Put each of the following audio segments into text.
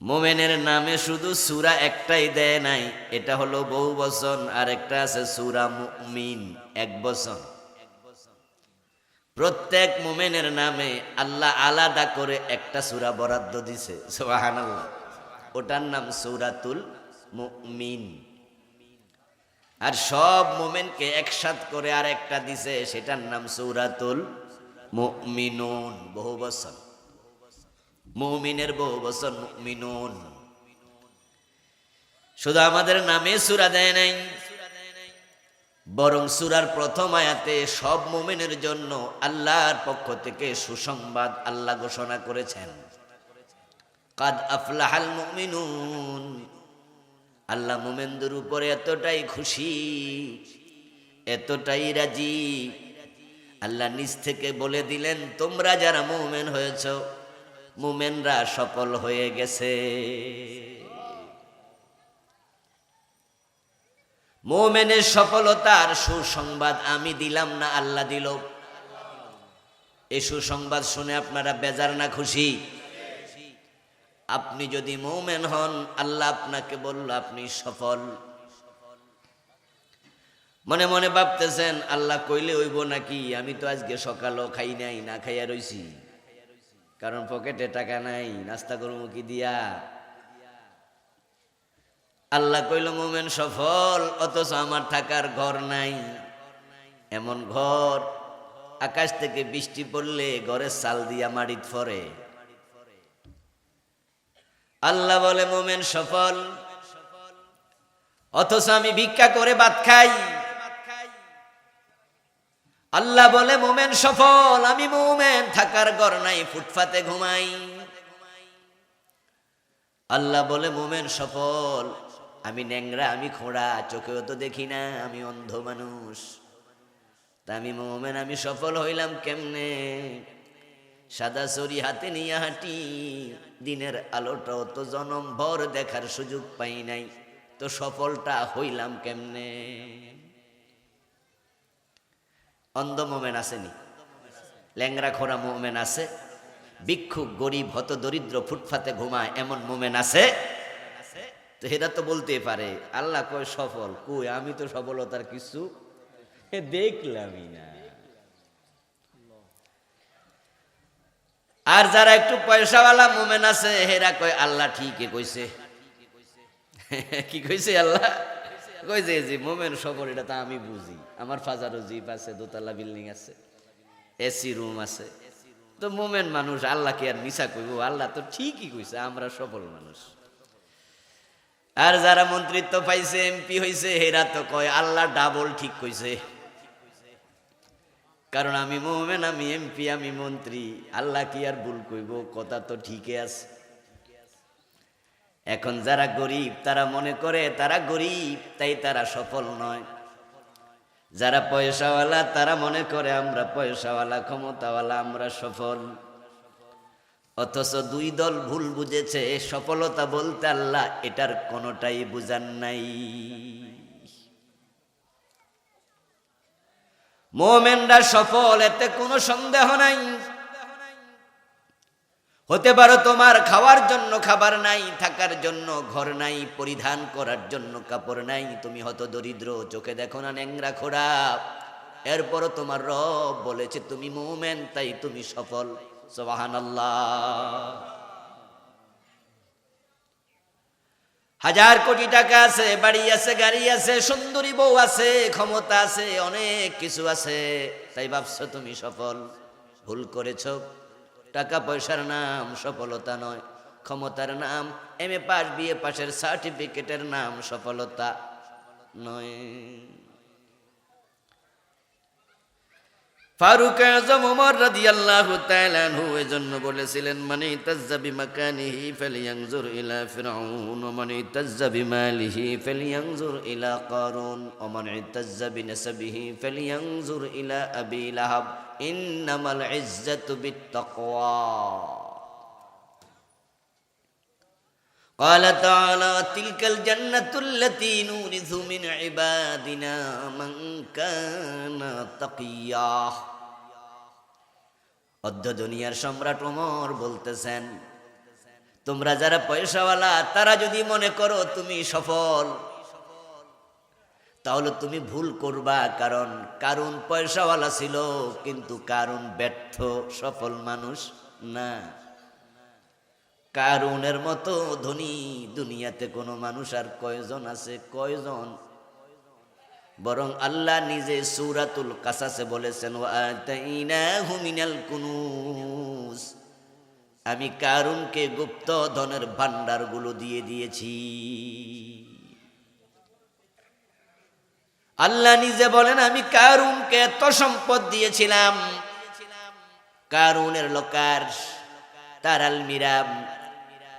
মোমেনের নামে শুধু সূরা একটাই দেয় নাই, এটা হলো বহু বচন, আর একটা আছে সূরা মুমিন, এক বচন। প্রত্যেক মোমেনের নামে আল্লাহ আলাদা করে একটা সূরা বরাদ্দ দিছে, সুবহানাল্লাহ। ওটার নাম সূরাতুল মুমিন। আর সব মোমেনকে একসাথ করে আর একটা দিছে, সেটার নাম সূরাতুল মুমিনুন, বহু বচন। মুমিনের বহু বচন মুমিনুন। শুধু আমাদের নামে সূরা দেয় নাই, বরং সূরার প্রথম আয়াতে সব মুমিনের জন্য আল্লাহর পক্ষ থেকে সুসংবাদ আল্লাহ ঘোষণা করেছেন, কাদ আফলাহাল মুমিনুন। আল্লাহ মুমিনদের উপরে এতটাই খুশি, এতটাই রাজি, আল্লাহ নিজ থেকে বলে দিলেন, তোমরা যারা মুমিন হয়েছ, মুমিনরা সফল হয়ে গেছে। মুমিনের সফলতার সুসংবাদ আমি দিলাম না, আল্লাহ দিল। এই সুসংবাদ শুনে আপনারা বেজার না খুশি? আপনি যদি মুমিন হন, আল্লাহ আপনাকে বলল আপনি সফল। মনে মনে ভাবতেছেন, আল্লাহ কইলে হইব নাকি? আমি তো আজকে সকালও খাই নাই, না খাইয়া রইছি, কারণ পকেটে টাকা নাই, নাস্তা করবো কি দিয়া? আল্লাহ কইল মুমিন সফল, অথচ আমার থাকার ঘর নাই। এমন ঘর, আকাশ থেকে বৃষ্টি পড়লে ঘরের চাল দিয়া মাটিত পড়ে। আল্লাহ বলে মুমিন সফল, অথচ আমি ভিক্ষা করে ভাত খাই। আল্লাহ বলে মুমিন সফল, আমি মুমিন, থাকার ঘর নাই, ফুটপাতে ঘুমাই। আল্লাহ বলে মুমিন সফল, আমি ন্যাংরা, আমি খোঁড়া, চোখেও তো দেখি না, আমি অন্ধ মানুষ। তা আমি মুমিন, আমি সফল হইলাম কেমনে? সাদা ছড়ি হাতে নিয়ে হাঁটি, দিনের আলোটাও তো জনম ভর দেখার সুযোগ পাই নাই, তো সফলটা হইলাম কেমনে? অন্ধ মোমেন আসেনি, ল্যাংরা খোরা মোমেন আছে, ভিক্ষুক গরিব হত দরিদ্র ফুটপাতে ঘুমায় এমন মোমেন আছে। তো এরা তো বলতে পারে, আল্লাহ কয় সফল, কই আমি তো সফলতার কিছু দেখলামই না। আর যারা একটু পয়সাওয়ালা মোমেন আছে, হেরা কয় আল্লাহ ঠিকই কইছে। কি কইছে আল্লাহ? কইছে যে মোমেন সফল, এটা তো আমি বুঝি, আমার ফাজারও জিপ আছে, দোতলা বিল্ডিং আছে, এসি রুম আছে। তো মোমেন মানুষ, আল্লাহ কি আর মিছা কইব? আল্লাহ তো ঠিকই কইছে, আমরা সফল মানুষ। আর যারা মন্ত্রিত্ব পাইছে, এমপি হইছে, হেরা তো কয় আল্লাহ ডাবল ঠিক কইছে, কারণ আমি মোমেন, আমি এমপি, আমি মন্ত্রী, আল্লাহ কি আর ভুল কইব? কথা তো ঠিকই আছে। এখন যারা গরিব, তারা মনে করে তারা গরিব, তাই তারা সফল নয়। যারা পয়সাওয়ালা, তারা মনে করে আমরা পয়সাওয়ালা, ক্ষমতাওয়ালা, আমরা সফল। অথচ দুই দল ভুল বুঝেছে, সফলতা বলতে আল্লাহ এটার কোনোটাই বুঝান নাই। মুমিনরা সফল, এতে কোনো সন্দেহ নাই। হতে পারো তোমার খাওয়ার জন্য খাবার নাই, থাকার জন্য ঘর নাই, পরিধান করার জন্য কাপড় নাই, তুমি হত দরিদ্র, চোখে দেখো না, ন্যাংরা খোড়া, এরপরও তোমার রব বলেছে তুমি মুমিন, তাই তুমি সফল। সুবহানাল্লাহ। হাজার কোটি টাকা আছে, বাড়ি আছে, গাড়ি আছে, সুন্দরী বউ আছে, ক্ষমতা আছে, অনেক কিছু আছে, তাই ভাবছো তুমি সফল। ভুল করেছ। টাকা পয়সার নাম সফলতা নয়, ক্ষমতার নাম, এমএ পাস, বিএ পাশের সার্টিফিকেটের নাম সফলতা নয়। ফারুক আযম ওমর রাদিয়াল্লাহু তাআলা আনহু এজন্য বলেছিলেন, মানি তাজ্জা বিমাকানিহি ফালিয়ানজুর ইলা ফিরআউন, ওয়া মানি তাজ্জা বিমালিহি ফালিয়ানজুর ইলা কারুন, ওয়া মানি তাজ্জা বিনাসাবিহি ফালিয়ানজুর ইলা আবি লাহাব, ইন্নামাল ইজ্জাতু বিত্তাকওয়া। قال تعالى تلك الجنة التي نورث من عبادنا من كان تقيا। অর্ধ দুনিয়ার সম্রাট ওমর বলতেছেন, তোমরা যারা পয়সাওয়ালা তারা যদি মনে করো তুমি সফল, তাহলে তুমি ভুল করবা। কারণ কারুন পয়সাওয়ালা ছিল, কিন্তু কারুন ব্যর্থ, সফল মানুষ না। কারুনের মতো ধনী দুনিয়াতে কোনো মানুষ আর কয়জন আছে? কয়জন? বরং আল্লাহ নিজে সূরাতুল কাসাসে বলেছেন, ওয়া আতাইনাহু মিনাল কুনুজ, আমি কারুনকে গুপ্ত ধনের ভান্ডারগুলো দিয়ে দিয়েছি। আল্লাহ নিজে বলেন, আমি কারুনকে এত সম্পদ দিয়েছিলাম। কারুনের লোকার, তার আলমিরা,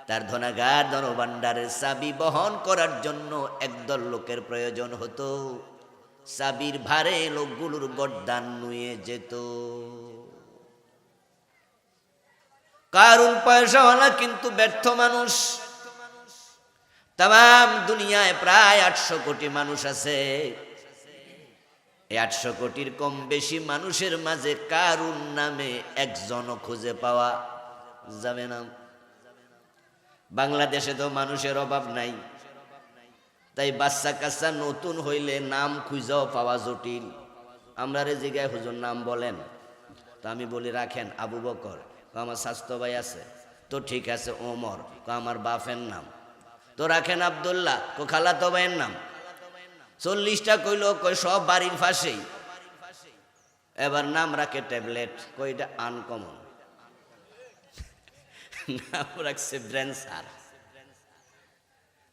তার ধনাগার ধনভাণ্ডারের চাবি বহন করার জন্য একদল লোকের প্রয়োজন হতো। চাবির ভারে লোকগুলোর গর্দান নুয়ে যেত। কারুন পয়সাওয়ালা কিন্তু ব্যর্থ মানুষ। তাম দুনিয়ায় প্রায় 800 কোটি মানুষ আছে। এই 800 কোটির কম বেশি মানুষের মাঝে কারুন নামে একজনও খুঁজে পাওয়া যাবে না। বাংলাদেশে তো মানুষের অভাব নাই, তাই বাচ্চা কাচ্চা নতুন হইলে নাম খুঁজাও পাওয়া জটিল। আমরা রে জিগায়, হুজুর নাম বলেন, তো আমি বলি রাখেন আবু বকর। আমার স্বাস্থ্য ভাই আছে, তো ঠিক আছে ওমর। আমার বাপের নাম, তো রাখেন আব্দুল্লাহ। খালাতো ভাইয়ের নাম। 40টা কইলো, কই সব বাড়ির পাশেই। এবার নাম রাখে ট্যাবলেট, কইটা আনকমন। নাম রাখছে ব্রেনসার,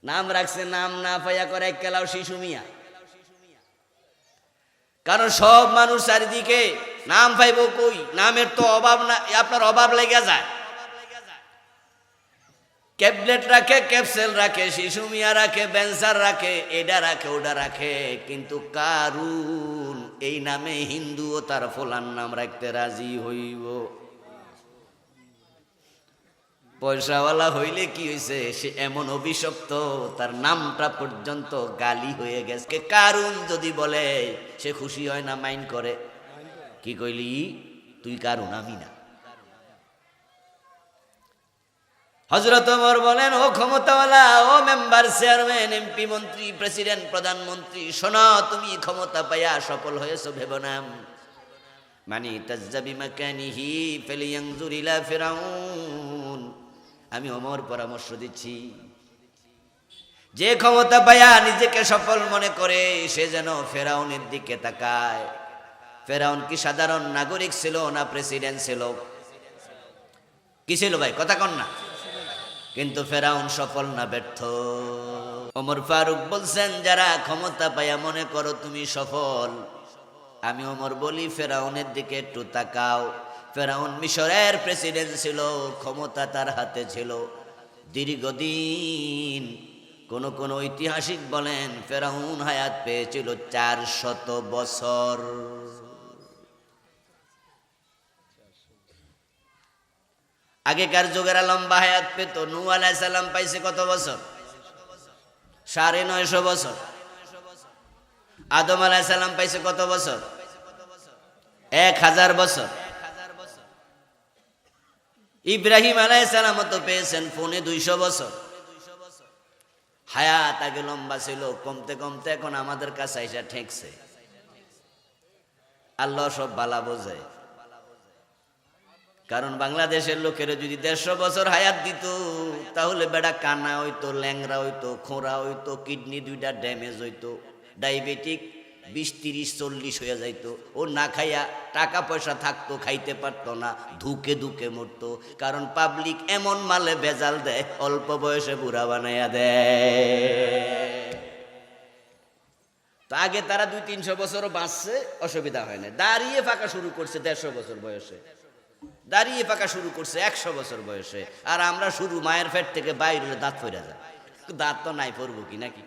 নাম রাখছে নাম না পাইয়া করে কেলাও শিশু মিয়া। কারণ সব মানুষ চারিদিকে নাম পাইব কই? নামের তো অভাব না, আপনার অভাব লেগে যায়। ট্যাবলেট রাখে, ক্যাপসুল রাখে, শিশু মিয়া রাখে, ব্রেনসার রাখে, এটা রাখে, ওটা রাখে, কিন্তু কারুন এই নামে হিন্দুও তার ফলার নাম রাখতে রাজি হইব। পয়সাওয়ালা হইলে কি হয়েছে? সে এমন অভিশপ্ত, তার নামটা পর্যন্ত গালি হয়ে গেছে। কারুন যদি বলে সে খুশি হয় না, মাইন্ড করে। কি কইলি তুই? কারুন, আমি না। হযরত ওমর বলেন, ও ক্ষমতাওয়ালা, ও মেম্বার, চেয়ারম্যান, এমপি, মন্ত্রী, প্রেসিডেন্ট, প্রধানমন্ত্রী, শোনো, তুমি ক্ষমতা পাইয়া সফল হয়েছো ভেবো না। মানি তাজ্জাবি মাকানিহি ফালিয়ানজুর ইলা ফিরাউন। আমি ওমর পরামর্শ দিচ্ছি, যে ক্ষমতা পাইয়া নিজেকে সফল মনে করে সে যেন ফেরাউনের দিকে তাকায়। ফেরাউন কি সাধারণ নাগরিক ছিল না প্রেসিডেন্ট ছিল? কি ছিল ভাই, কথা কন না? কিন্তু ফেরাউন সফল না ব্যর্থ? ওমর ফারুক বলছেন, যারা ক্ষমতা পাইয়া মনে করো তুমি সফল, আমি ওমর বলি ফেরাউনের দিকে একটু তাকাও। ফেরাউন মিশরের প্রেসিডেন্ট ছিল, ক্ষমতা তার হাতে ছিল দীর্ঘদিন। কোন কোন ঐতিহাসিক বলেন ফেরাউন হায়াত পেয়েছিল 400 বছর। আগেকার যুগেরা লম্বা হায়াত পেত। নূহ আলাইহিস সালাম পাইছে কত বছর? 950 বছর। আদম আলাইহিস সালাম পাইছে কত বছর? 1000 বছর। ইব্রাহিম আলাইহিস সালাম তো পেয়েছেন 250 বছর। হায়াত আগে লম্বা ছিল, কমতে কমতে এখন আমাদের কাছে এসে ঠেকছে। আল্লাহ সব বালা বোঝে। কারণ বাংলাদেশের লোকের যদি 150 বছর হায়াত দিত, তাহলে বেড়া কানা হইতো, ল্যাংরা হইতো, খোঁড়া হইতো, কিডনি 2টা ড্যামেজ হইতো, ডায়াবেটিক 20, 30, 40 হয়ে যাইতো। ও না খাইয়া টাকা পয়সা থাকতো, খাইতে পারতো না, ধুকে ধুকে মরতো। কারণ পাবলিক এমন মালে ভেজাল দেয়, অল্প বয়সে বুড়া বানাইয়া দেয়। তো আগে তারা 200-300 বছরও বাঁচছে, অসুবিধা হয় না। দাঁড়িয়ে ফাঁকা শুরু করছে 150 বছর বয়সে, দাঁড়িয়ে ফাঁকা শুরু করছে 100 বছর বয়সে। আর আমরা শুরু মায়ের পেট থেকে বাইরে দাঁত পড়ে যায়। দাঁত তো নাই, পড়বো কি নাকি?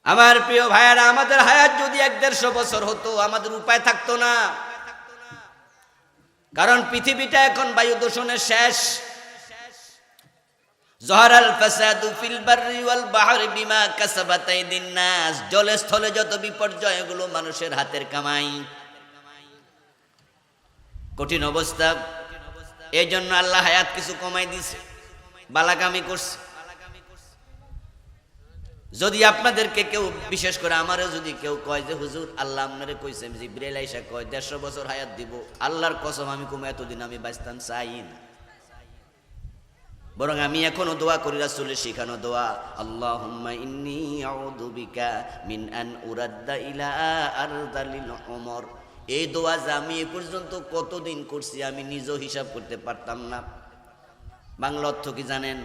আমার প্রিয় ভাইয়ারা, আমাদের হায়াত যদি 100-150 বছর হতো, আমাদের উপায় থাকতো না। কারণ পৃথিবীটা এখন বায়ু দূষণের শেষ। জহরাল ফাসাদু ফিল বাররি ওয়াল বাহরি বিমা কাসাবাত আইদিন নাস। জলে স্থলে যত বিপর্যয়, এগুলো মানুষের হাতের কামাই। কঠিন অবস্থা। এই জন্য আল্লাহ হায়াত কিছু কমাই দিছে, বালাকামি করছে। যদি আপনাদেরকে কেউ, বিশেষ করে আমারও যদি কেউ কয় যে হুজুর আল্লাহ আপনারে কইছে, জিবরাইল আইসা কয় 150 বছর হায়াত দিব, আল্লাহর কসম আমি কম এতদিন আমি বাঁচতাম চাই না। বরং আমি এখনো দোয়া করি, রাসূলের শিখানো দোয়া, আল্লাহুম্মা ইন্নী আউযু বিকা মিন আন উরাদ্দা ইলা আরযালিল উমর। এই দোয়া যে আমি এ পর্যন্ত কতদিন করছি আমি নিজেও হিসাব করতে পারতাম না। বাংলা অর্থ কি জানেন?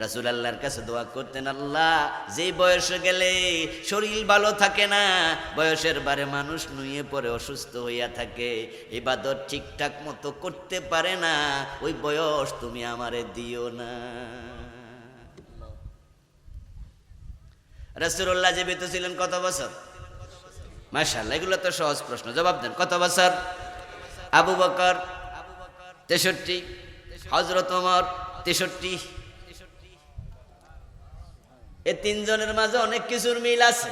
রাসূল আল্লাহর কাছে দোয়া করতেন, আল্লাহ যে বয়সে গেলে শরীর ভালো থাকে না, বয়সের বারে মানুষ নুয়ে পড়ে অসুস্থ হইয়া থাকে, ইবাদত ঠিকঠাক মতো করতে পারে না, ওই বয়স তুমি আমারে দিও না। রাসূলুল্লাহ জীবিত ছিলেন কত বছর? মাশাআল্লাহ, এগুলো তো সহজ প্রশ্ন, জবাব দেন। কত বছর? আবু বকর 63, হযরত ওমর 63। এই তিনজনের মাঝে অনেক কিছুর মিল আছে,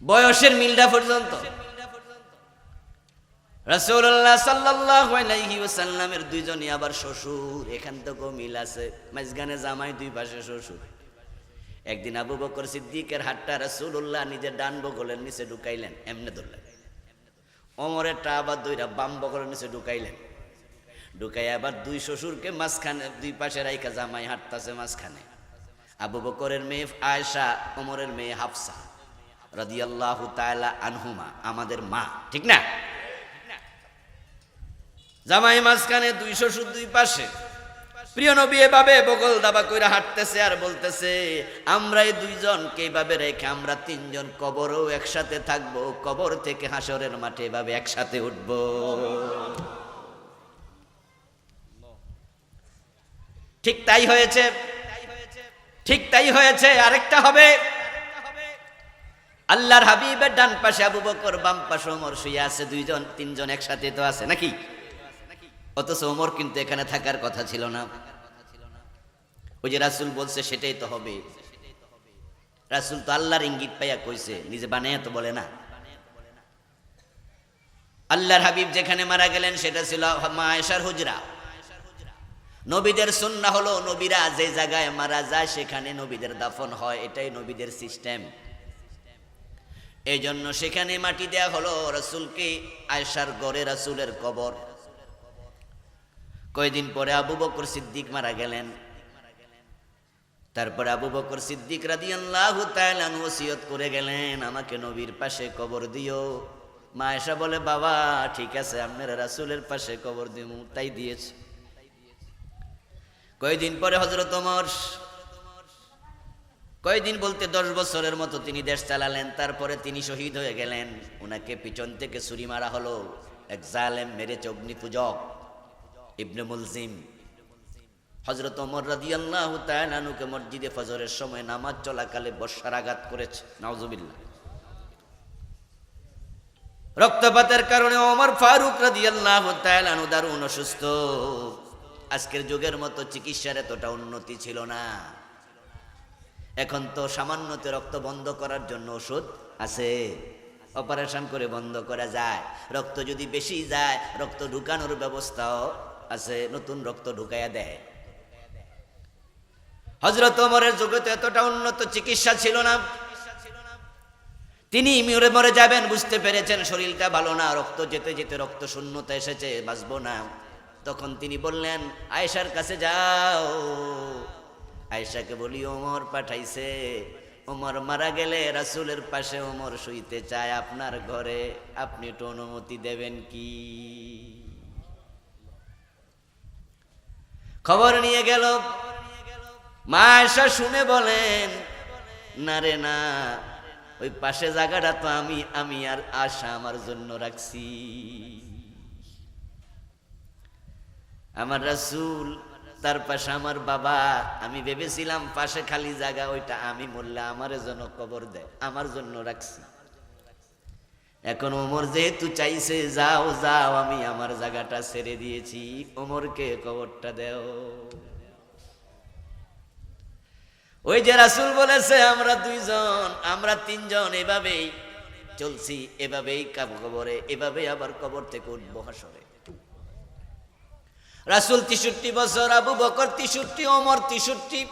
বয়সের মিলটা পর্যন্ত। রাসূলুল্লাহ সাল্লাল্লাহু আলাইহি ওয়াসাল্লামের দুইজনই আবার শ্বশুর, এখান থেকেও মিল আছে, মাঝখানে জামাই, দুই পাশে শ্বশুর। একদিন আবু বকর সিদ্দিকের হাতটা রাসূলুল্লাহ নিজের ডান বগলের নিচে ঢুকাইলেন, এমনে ধরলেন। ওমরের টা আবার দুইটা বাম বগলের নিচে ঢুকাইলেন, ঢুকাই আবার দুই শ্বশুরকে মাঝখানে, দুই পাশে রাইখা জামাই হাঁটতাছে মাঝখানে। আবু বকরের মেয়ে আয়েশা, ওমরের মেয়ে হাফসা রাদিয়াল্লাহু তাআলা আনহুমা, আমাদের মা, ঠিক না? জামাই মাঝখানে, দুই শ্বশুর দুই পাশে। প্রিয় নবী এভাবে বগল দাবা কইরা হাঁটতেছে আর বলতেছে, আমরা এই দুইজনকে এইভাবে রেখে আমরা তিনজন কবরেও একসাথে থাকবো, কবর থেকে হাসরের মাঠে এভাবে একসাথে উঠবো। ঠিক তাই হয়েছে, ঠিক তাই হয়েছে। আরেকটা হবে, আল্লাহর হাবিবের ডান পাশে আবু বকর, বাম পাশে ওমর শুয়ে আছে, দুইজন তিনজন একসাথে তো আছে নাকি? অথচ ওমর কিন্তু এখানে থাকার কথা ছিল না। ওই যে রাসূল বলছে সেটাই তো হবে। রাসূল তো আল্লাহর ইঙ্গিত পাইয়া কইছে, নিজে বানায় তো বলে না। আল্লাহর হাবিব যেখানে মারা গেলেন সেটা ছিল মা আয়েশার হুজরা। নবীদের সুন্নাহ হলো নবীরা যে জায়গায় মারা যায় সেখানে নবীদের দাফন হয়, এটাই নবীদের সিস্টেম। এই জন্য সেখানে মাটি দেয়া হলো রাসূলকে, আয়েশার ঘরে রাসূলের কবর। কয়দিন পরে আবু বকর সিদ্দিক মারা গেলেন। তারপরে আবু বকর সিদ্দিক রাদিয়াল্লাহু তাআলা আনহু ওসিয়ত করে গেলেন, আমাকে নবীর পাশে কবর দিও। মা আয়েশা বলে, বাবা ঠিক আছে, আপনারা রাসূলের পাশে কবর দিমু, তাই দিয়েছে। কয়দিন পরে হযরত ওমর, কয়দিন বলতে 10 বছরের মতো তিনি দেশ চালালেন। তারপরে তিনি শহীদ হয়ে গেলেন, ওনাকে পিছন থেকে ছুরি মারা হলো। এক জালেম মেরেছে, অগ্নিপূজক ইবনে মুলজিম। হযরত ওমর রাদিয়াল্লাহু তাআলা আনহুকে মসজিদে ফজরের সময় নামাজ চলাকালে বর্ষার আঘাত করেছে, নাউজুবিল্লাহ। রক্তপাতের কারণে ওমর ফারুক রাদিয়াল্লাহু তাআলা আনহু দারুণ অসুস্থ। আজকের যুগের মতো চিকিৎসার এতটা উন্নতি ছিল না। এখন তো সামান্যতে রক্ত বন্ধ করার জন্য ওষুধ আছে, অপারেশন করে বন্ধ করা যায়। রক্ত যদি বেশি যায়, রক্ত ঢুকানোর ব্যবস্থাও আছে, নতুন রক্ত ঢুকাইয়া দেয়। হযরত ওমরের যুগে তো এতটা উন্নত চিকিৎসা ছিল না। তিনি মরে যাবেন বুঝতে পেরেছেন, শরীরটা ভালো না, রক্ত যেতে যেতে রক্ত শূন্যতা এসেছে, বাঁচবো না। তখন তিনি বললেন, আয়েশার কাছে যাও, আয়েশাকে বলি ওমর পাঠাইছে, ওমর মারা গেলে রাসূলের পাশে ওমর শুইতে চায় আপনার ঘরে, আপনি একটু অনুমতি দেবেন কি? খবর নিয়ে গেল। মা আয়েশা শুনে বলেন, না রে না, ওই পাশে জায়গাটা তো আমি আর আশা আমার জন্য রাখছি। আমার রাসূল, তার পাশে আমার বাবা, আমি ভেবেছিলাম পাশে খালি জায়গা, ওইটা আমি মরলে আমার জন্য কবর দেয়, আমার জন্য রাখছি। এখন ওমর যেহেতু চাইছে, যাও যাও, আমি আমার জায়গাটা ছেড়ে দিয়েছি, ওমরকে কবরটা দেও। ওই যে রাসূল বলেছে, আমরা দুইজন, আমরা তিনজন এভাবেই চলছি, এভাবেই কবরে, এভাবেই আবার কবর থেকে উঠবো হাসরে। রাসূল 63 বছর, আবু বকর 63, ওমর 63।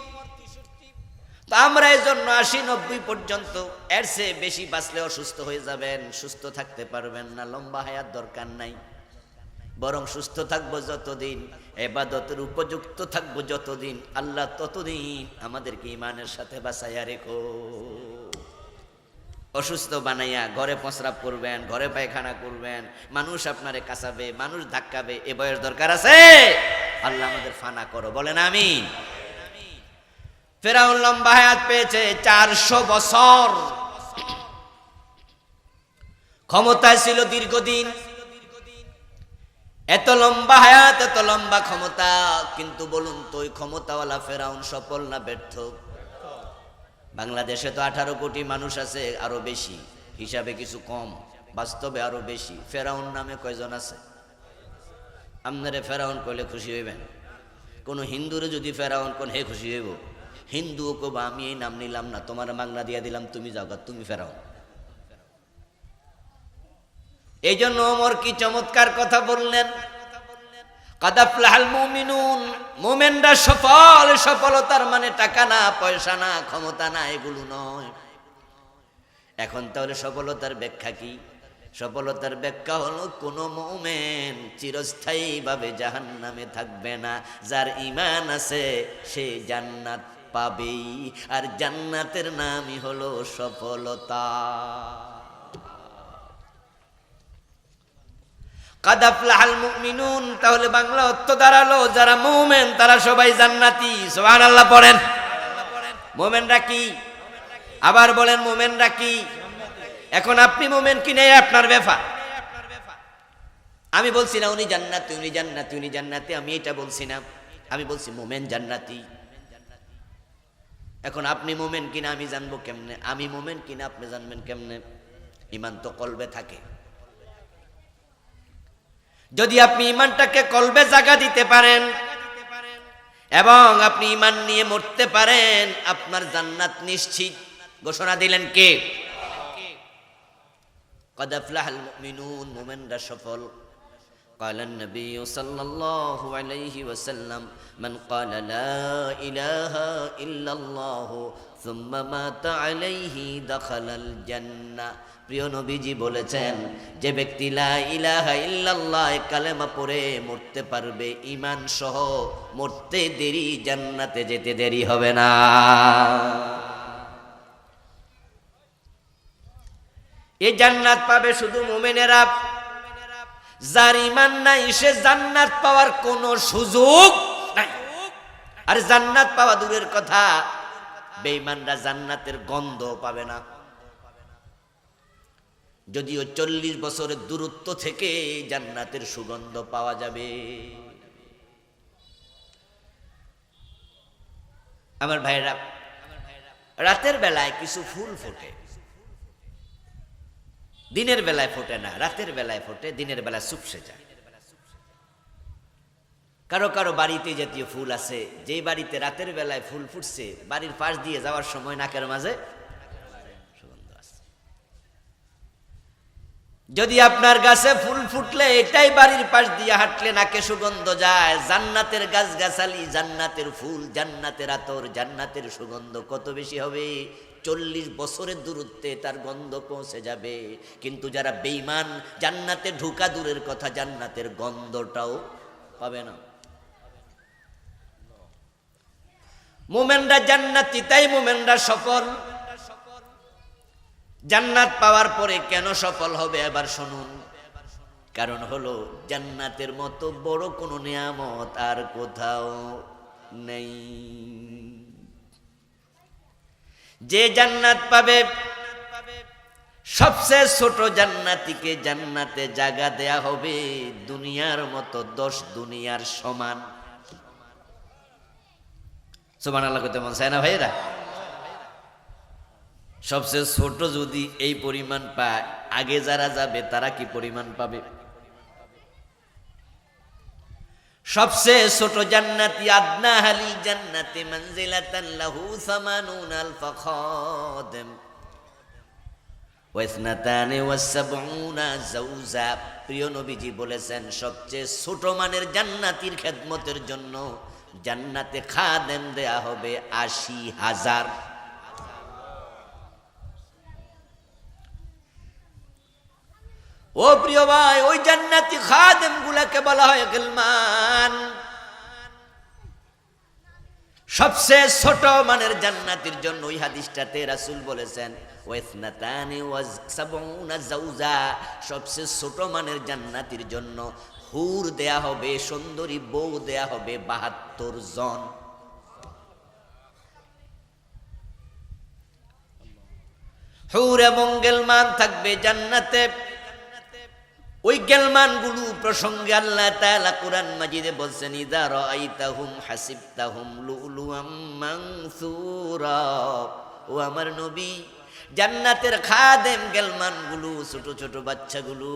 তো আমরা এই জন্য 80-90 পর্যন্ত, এর চেয়ে বেশি বাঁচলে অসুস্থ হয়ে যাবেন, সুস্থ থাকতে পারবেন না। লম্বা হায়াত দরকার নাই, বরং সুস্থ থাকবো যতদিন, ইবাদতের উপযুক্ত থাকবো যতদিন, আল্লাহ ততদিন আমাদেরকে ঈমানের সাথে বাঁচাইয়া রেখো। অসুস্থ বানাইয়া ঘরে প্রস্রাব করবেন, ঘরে পায়খানা করবেন, মানুষ আপনারে কাঁচাবে, মানুষ ধাক্কাবে, এ বয়স দরকার আছে? আল্লাহ আমাদের ফানা করো, বলেন আমিন। ফেরাউন লম্বা হায়াত পেয়েছে 400 বছর, ক্ষমতায় ছিল দীর্ঘদিন। এত লম্বা হায়াত, এত লম্বা ক্ষমতা, কিন্তু বলুন তো ওই ক্ষমতাওয়ালা ফেরাউন সফল না ব্যর্থ? বাংলাদেশে তো 18 কোটি মানুষ আছে, আরো বেশি, হিসাবে কিছু কম, বাস্তবে আরো বেশি। ফেরাউন নামে কয়জন আছে? আপনারে ফেরাউন কইলে খুশি হইবেন? কোন হিন্দুরে যদি ফেরাউন কোন, হে খুশি হইব? হিন্দুও কব আমি এই নাম নিলাম না, তোমার বাংলা দিয়া দিলাম, তুমি যাও, তুমি ফেরাউন। এই জন্য ওমর কি চমৎকার কথা বললেন, কাদ আফলাহাল মুমিনুন, মুমিনরা সফল। সফলতার মানে টাকা না, পয়সা না, ক্ষমতা না, এগুলো নয়। এখন তাহলে সফলতার ব্যাখ্যা কি? সফলতার ব্যাখ্যা হলো কোন মুমিন চিরস্থায়ীভাবে জাহান্নামে থাকবে না। যার ঈমান আছে সে জান্নাত পাবেই, আর জান্নাতের নামই হলো সফলতা। কাদ আফলাহাল মুমিনুন, তাহলে বাংলা অর্থ দাঁড়ালো যারা মুমিন তারা সবাই জান্নাতি। সুবহানাল্লাহ পড়েন। মুমিনরা কি? আবার বলেন, মুমিনরা কি? এখন আপনি মুমিন কি নেই আপনার ব্যাপার। আমি বলছি না উনি জান্নাতি, উনি জান্নাতি, উনি জান্নাতি, আমি এটা বলছি না। আমি বলছি মুমিন জান্নাতি। এখন আপনি মুমিন কিনা আমি জানবো কেমনে? আমি মুমিন কিনা আপনি জানবেন কেমনে? ঈমান তো কলবে থাকে। যদি আপনি ঈমানটাকে কলবে জায়গা দিতে পারেন এবং আপনি ঈমান নিয়ে মরতে পারেন, আপনার জান্নাত নিশ্চিত। ঘোষণা দিলেন কে? কাদ আফলাহাল মুমিনুন, মুমিনরা সফল। قال النبي صلى الله عليه وسلم من قال لا إله إلا الله ثم مات عليه دخل الجنة। প্রিয় নবীজি বলেছেন, যে ব্যক্তি লা ইলাহা ইল্লাল্লাহ কালেমা পড়ে মরতে পারবে ঈমান সহ, মরতে দেরি, জান্নাতে যেতে দেরি হবে না। এই জান্নাত পাবে শুধু মুমিনেরা। যার ঈমান নাই সে জান্নাত পাওয়ার কোনো সুযোগ নাই। আর জান্নাত পাওয়া দূরের কথা, বেঈমানরা জান্নাতের গন্ধ পাবে না। যদিও 40 বছরের দূরত্ব থেকে জান্নাতের সুগন্ধ পাওয়া যাবে। আমার ভাইরা, রাতের বেলায় কিছু ফুল ফোটে, দিনের বেলায় ফোটে না, রাতের বেলায় ফোটে, দিনের বেলায় চুপসে যায়। কারো কারো বাড়িতে জাতীয় ফুল আছে, যে বাড়িতে রাতের বেলায় ফুল ফুটছে, বাড়ির পাশ দিয়ে যাওয়ার সময় নাকের মাঝে সুগন্ধ আছে। যদি আপনার গাছে ফুল ফুটলে এটাই বাড়ির পাশ দিয়ে হাঁটলে নাকে সুগন্ধ যায়। জান্নাতের গাছগাছালি, জান্নাতের ফুল, জান্নাতের আতর, জান্নাতের সুগন্ধ কত বেশি হবে? 40 বছরের দূরত্বে তার গন্ধ পৌঁছে যাবে। কিন্তু যারা বেঈমান, জান্নাতে ঢোকা দূরের কথা, জান্নাতের গন্ধটাও পাবে না। মুমিনরা জান্নাতি, তাই মুমিনরা সফল। জান্নাত পাওয়ার পরে কেন সফল হবে এবার শুনুন। কারণ হলো জান্নাতের মতো বড় কোনো নিয়ামত আর কোথাও নেই। যে জান্নাত পাবে, সবচেয়ে ছোট জান্নাতীকে জান্নাতে জায়গা দেয়া হবে দুনিয়ার মতো 10 দুনিয়ার সমান। সুবহানাল্লাহ কইতে মন চায় না ভাইরা? সবচেয়ে ছোট যদি এই পরিমাণ পায়, আগে যারা যাবে তারা কি পরিমাণ পাবে? সবচেয়ে ছোট জান্নাতি আদনা হালি জান্নাতে মানজিলাতান লাহু 80,000 খাদিম। ওয়াসনাতানি ওয়াসসাবউনা যাওজা, প্রিয় নবীজি বলেছেন সবচেয়ে ছোট মানের জান্নাতীর খেদমতের জন্য জান্নাতে খাদেম দেয়া হবে ৮০,০০০। ও প্রিয় ভাই, ওই জান্নাতি খাদেম গুলাকে বলা হয় গিলমান। সবচেয়ে ছোট মানের জান্নাতের জন্য ওই হাদিসটাতে রাসূল বলেছেন ওয়াসনাতানি ওয়াসসাবউনা যাওজা, সবচেয়ে ছোট মানের জান্নাতের জন্য হুর দেয়া হবে, সুন্দরী বউ দেয়া হবে ৭২ জন। হুর এবং গেলমান থাকবে জান্নাতে। ওই গেলমানগুলো প্রসঙ্গে আল্লাহ তাআলা কোরআন মাজিদে বলছেন ইযা রাআইতাহুম হাসিবতাহুম লুলুআম মানসুরা। ও আমার নবী, জান্নাতের খাদেম গেলমানগুলো, ছোট ছোট বাচ্চাগুলো,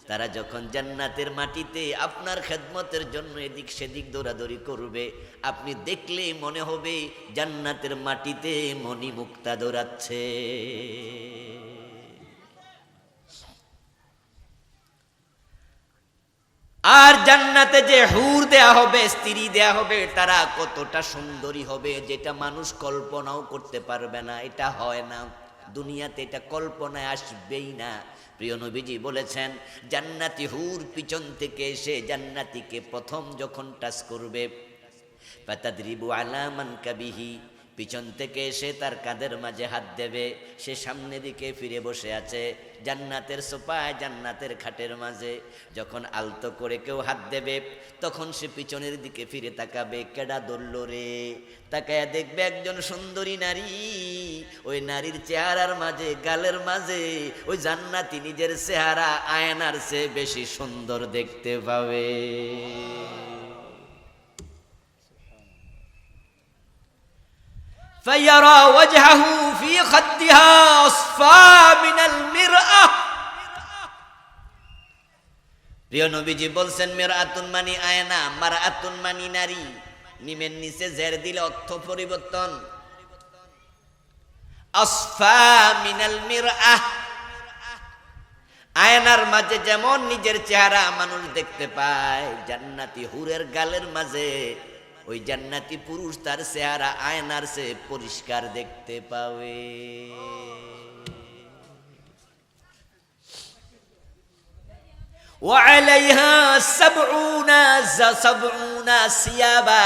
তারা যখন জান্নাতের মাটিতে আপনার খেদমতের জন্য এদিক সেদিক দৌড়াদৌড়ি করবে, আপনি দেখলে মনে হবে জান্নাতের মাটিতে মণিমুক্তা দৌড়াচ্ছে। আর জান্নাতে যে হুর দেয়া হবে, স্ত্রী দেয়া হবে, তারা কতটা সুন্দরী হবে যেটা মানুষ কল্পনাও করতে পারবে না। এটা হয় না দুনিয়াতে, এটা কল্পনায় আসবেই না। প্রিয় নবীজি বলেছেন জান্নাতি হুর পিছন থেকে এসে জান্নাতিকে প্রথম যখন টাচ করবে, ফাতাদরিবু আলা মানকাবিহি, পিছন থেকে এসে তার কাঁধের মাঝে হাত দেবে। সে সামনে দিকে ফিরে বসে আছে জান্নাতের সোফায়, জান্নাতের খাটের মাঝে। যখন আলতো করে কেউ হাত দেবে তখন সে পিছনের দিকে ফিরে তাকাবে, কেডা ধরল রে? তাকায়া দেখবে একজন সুন্দরী নারী। ওই নারীর চেহারার মাঝে, গালের মাঝে ওই জান্নাতি নিজের চেহারা আয়নার চেয়ে বেশি সুন্দর দেখতে পাবে। فيرى وجهه في خدها أصفى من المرأة। প্রিয় নবীজি বলছেন মিরআতুন মানি আয়না, মারআতুন মানি নারী। নিমের নিচে জের দিলে অর্থ পরিবর্তন। আসফা মিনাল মিরআহ, আয়নার মাঝে যেমন নিজের চেহারা মানুষ দেখতে পায়, জান্নাতি হুরের গালের মাঝে ওই জান্নাতি পুরুষ তার চেহারা আয়নার চেয়ে পরিষ্কার দেখতে পাবে। ওয়ালাইহা সাবউনা সিয়াবা,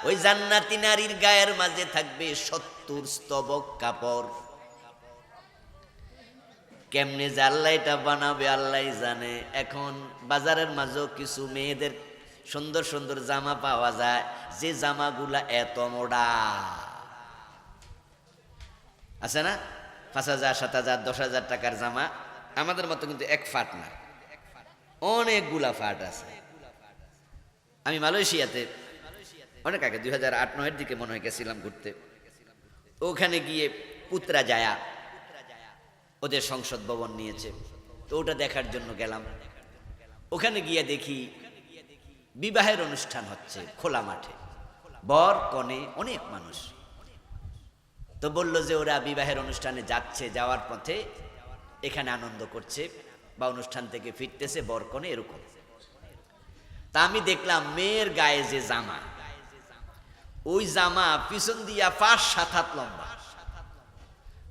ওই জান্নাতি নারীর গায়ের মাঝে থাকবে ৭০ স্তবক কাপড়। কেমনে যে আল্লাহ এটা বানাবে আল্লাহ জানে। এখন বাজারের মাঝেও কিছু মেয়েদের সুন্দর সুন্দর জামা পাওয়া যায়, যে জামাগুলা এত মোটা আছে না, ৫,০০০, ৭,০০০, ১০,০০০ টাকার জামা, আমাদের মতো কিন্তু এক ফাট না, অনেকগুলা ফাট আছে। আমি মালয়েশিয়াতে অনেক আগে ২০০৮-৯ দিকে মনে হয় গেছিলাম ঘুরতে। ওখানে গিয়ে পুত্রাজায়া ওদের সংসদ ভবন নিয়েছে, তো ওটা দেখার জন্য গেলাম। ওখানে গিয়ে দেখি বিবাহের অনুষ্ঠান হচ্ছে খোলা মাঠে, বর কনে অনেক মানুষ। তো বলল যে ওরা বিবাহের অনুষ্ঠানে যাচ্ছে, যাওয়ার পথে এখানে আনন্দ করছে বা অনুষ্ঠান থেকে ফিরতেছে বর কনে এরকম। তা আমি দেখলাম মেয়ের গায়ে যে জামা, ওই জামা পিছন দিয়া ৫-৭ হাত লম্বা।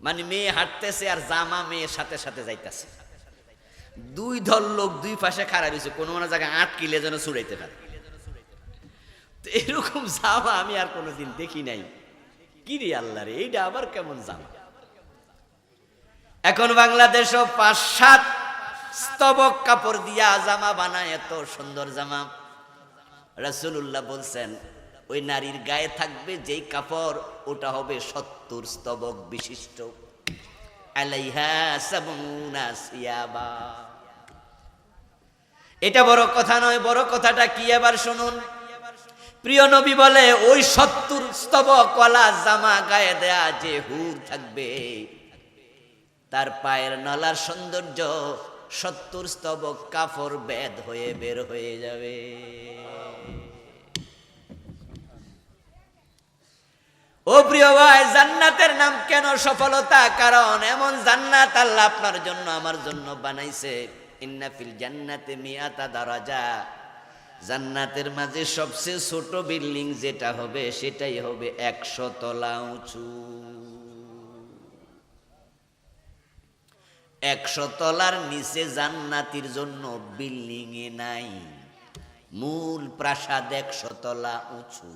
মানে মেয়ে হাঁটতেছে আর জামা মেয়ের সাথে সাথে যাইতেছে। দুই দল লোক দুই পাশে খাড়া রয়েছে, কোনো কোনো জায়গায় আটকিলে যেন ছুড়াইতে পারে। তো এরকম জামা আমি আর কোনোদিন দেখি নাই। কি রে আল্লাহ রে, এইটা আবার কেমন জামা? এখন বাংলাদেশও ৫-৭ স্তবক কাপড় দিয়া জামা বানায়, এত সুন্দর জামা। রাসূলুল্লাহ বলছেন ওই নারীর গায়ে থাকবে যেই কাপড়, ওটা হবে ৭০ স্তবক বিশিষ্ট। আলাইহা সাবউনা সিয়াবা। এটা বড় কথা নয়, বড় কথাটা কি এবার শুনুন। প্রিয় নবী বলে ওই ৭০ স্তবকওয়ালা জামা গায়ে দেয়া যে হুর থাকবে, তার পায়ের নলার সৌন্দর্য ৭০ স্তবক কাপড় বেদ হয়ে বের হয়ে যাবে। ও প্রিয় ভাই, জান্নাতের নাম কেন সফলতা? কারণ এমন জান্নাত আল্লাহ আপনার জন্য আমার জন্য বানাইছে। ইন্না ফিল জান্নাতি মিআতা দারাজা, জান্নাতের মাঝে সবচেয়ে ছোট বিল্ডিং যেটা হবে সেটাই হবে 100 তলা উঁচু। 100 তলার নিচে জান্নাতীর জন্য বিল্ডিং এ নাই, মূল প্রাসাদ 100 তলা উঁচু।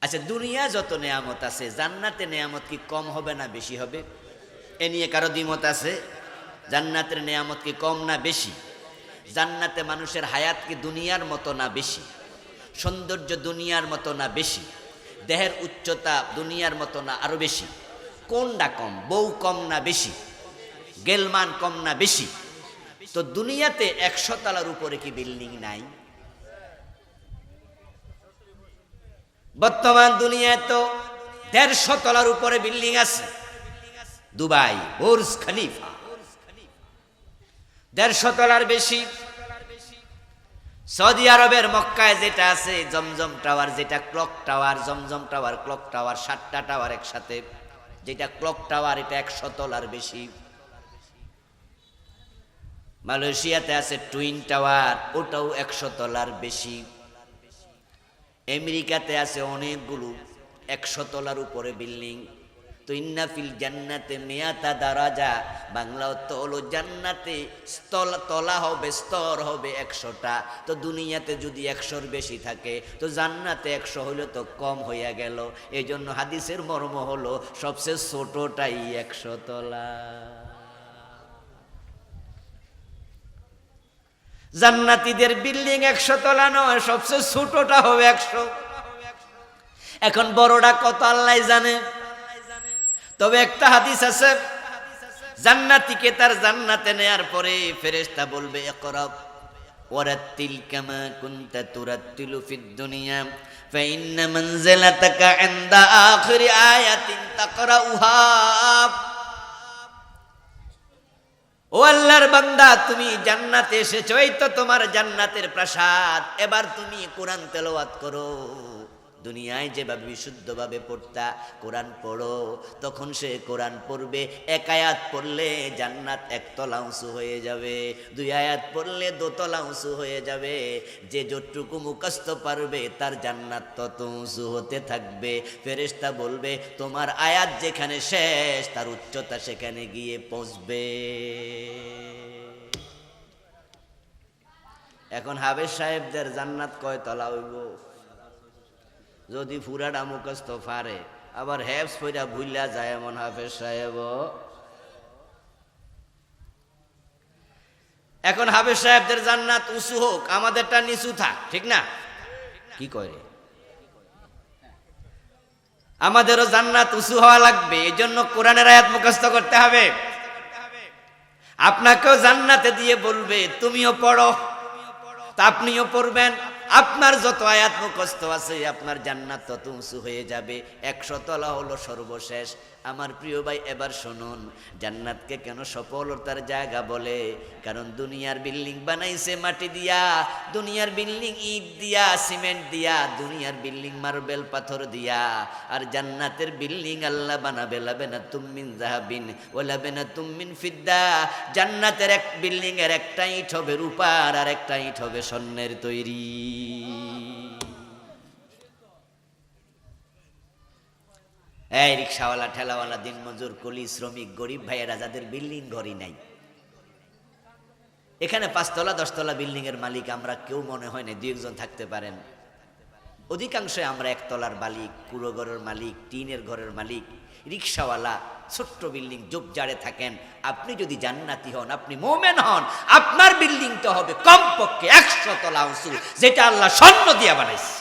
আচ্ছা, দুনিয়া যত নেয়ামত আছে, জান্নাতে নেয়ামত কি কম হবে না বেশি হবে? এ নিয়ে কারো দ্বিমত আছে? জান্নাতের নেয়ামত কি কম না বেশি? জান্নাতে মানুষের হায়াত কি দুনিয়ার মতো না বেশি? সৌন্দর্য দুনিয়ার মতো না বেশি? দেহের উচ্চতা দুনিয়ার মতো না আরো বেশি? কোনটা কম? বউ কম না বেশি? গেলমান কম না বেশি? তো দুনিয়াতে 100 তলার উপরে কি বিল্ডিং নাই? বর্তমান দুনিয়ায় তো 150 তলার উপরে বিল্ডিং আছে। দুবাই বুর্জ খলিফা 150 তলার বেশি। সৌদি আরবের মক্কায় যেটা আছে জমজম টাওয়ার, যেটা ক্লক টাওয়ার, জমজম টাওয়ার, ক্লক টাওয়ার, 7টা টাওয়ার একসাথে, যেটা ক্লক টাওয়ার, এটা 100 তলার বেশি। মালয়েশিয়াতে আছে টুইন টাওয়ার, ওটাও 100 তলার বেশি। আমেরিকাতে আছে অনেকগুলো 100 তলার উপরে বিল্ডিং। তো ইন্না ফিল জান্নাতে মিআতা দারাজা, বাংলা অর্থ হলো জান্নাতে তলা হবে, স্তর হবে 100টা। তো দুনিয়াতে যদি 100-র বেশি থাকে তো জান্নাতে 100 হইলে তো কম হইয়া গেল। এই জন্য হাদিসের মর্ম হলো সবচেয়ে ছোটটাই 100 তলা। জান্নাতীদের বিল্ডিং 100 তলা নয়, সবচেয়ে ছোটটা হবে 100। এখন বড়টা কত আল্লাহ জানে। তবে একটা হাদিস আছে, জান্নাতীকে তার জান্নাতে নেয়ার পরে ফেরেশতা বলবে ইকরা ওয়ারাতিল কামা কুনতা তুরাতিলু ফিদ দুনিয়া ফাইন্না মানজিলাতাকা ইনদা আখিরি আয়াতিন তাকরাউহা। ও আল্লাহর বান্দা, তুমি জান্নাতে এসেছো, এই তো তোমার জান্নাতের প্রাসাদ, এবার তুমি কোরআন তেলাওয়াত করো। দুনিয়ায় যেভাবে বিশুদ্ধভাবে পড়তা, কোরআন পড়ো। তখন সে কোরআন পড়বে, 1 আয়াত পড়লে জান্নাত 1 তলা উঁচু হয়ে যাবে, 2 আয়াত পড়লে 2 তলা উঁচু হয়ে যাবে। যে যতটুকু মুখস্থ পারবে তার জান্নাত তত উঁচু হতে থাকবে। ফেরেশতা বলবে তোমার আয়াত যেখানে শেষ তার উচ্চতা সেখানে গিয়ে পৌঁছবে। এখন হাফেজ সাহেবদের জান্নাত কয় তলা হইব? যদি পুরাটা মুখস্থ পারে, আবার হেফজ পইরা ভুইলা যায় এমন হাফেজ সাহেব। এখন হাফেজ সাহেবদের জান্নাত উঁচু হোক, আমাদেরটা নিচু থাক, ঠিক না? কি কয় রে? আমাদেরও জান্নাত উঁচু হওয়া লাগবে, এই জন্য কোরআনের আয়াত মুখস্থ করতে হবে। আপনাকেও জান্নাতে দিয়ে বলবে তুমিও পড়ো, তা আপনিও পড়বেন। আপনার যত আয়াত মুখস্থ আছে আপনার জান্নাত তত উঁচু হয়ে যাবে। 100 তলা হলো সর্বশেষ। আমার প্রিয় ভাই, এবার শুনুন, জান্নাতকে কেন সফলতার জায়গা বলে? কারণ দুনিয়ার বিল্ডিং বানাইছে মাটি দিয়া, দুনিয়ার বিল্ডিং ইট দিয়া, সিমেন্ট দিয়া, দুনিয়ার বিল্ডিং মার্বেল পাথর দিয়া। আর জান্নাতের বিল্ডিং আল্লাহ বানাবে লাবেনাতুম মিন যাহাবিন ওয়া লাবেনাতুম মিন ফিদ্দা। জান্নাতের এক বিল্ডিং এর একটা ইট হবে রূপার, আর একটা ইট হবে স্বর্ণের তৈরি। এই রিক্সাওয়ালা, ঠেলাওয়ালা, দিনমজুর, কুলি, শ্রমিক, গরিব ভাইয়েরা যাদের বিল্ডিং ঘরই নাই, এখানে 5 তলা 10 তলা বিল্ডিং এর মালিক আমরা কেউ মনে হয় না, 2-1 জন থাকতে পারেন। অধিকাংশই আমরা 1 তলার মালিক, কুড়ো ঘরের মালিক, টিনের ঘরের মালিক, রিক্সাওয়ালা, ছোট্ট বিল্ডিং জোপজাড়ে থাকেন। আপনি যদি জান্নাতি হন, আপনি মুমিন হন, আপনার বিল্ডিংটা হবে কমপক্ষে 100 তলা উঁচু, যেটা আল্লাহ স্বর্ণ দিয়ে বানাইছে।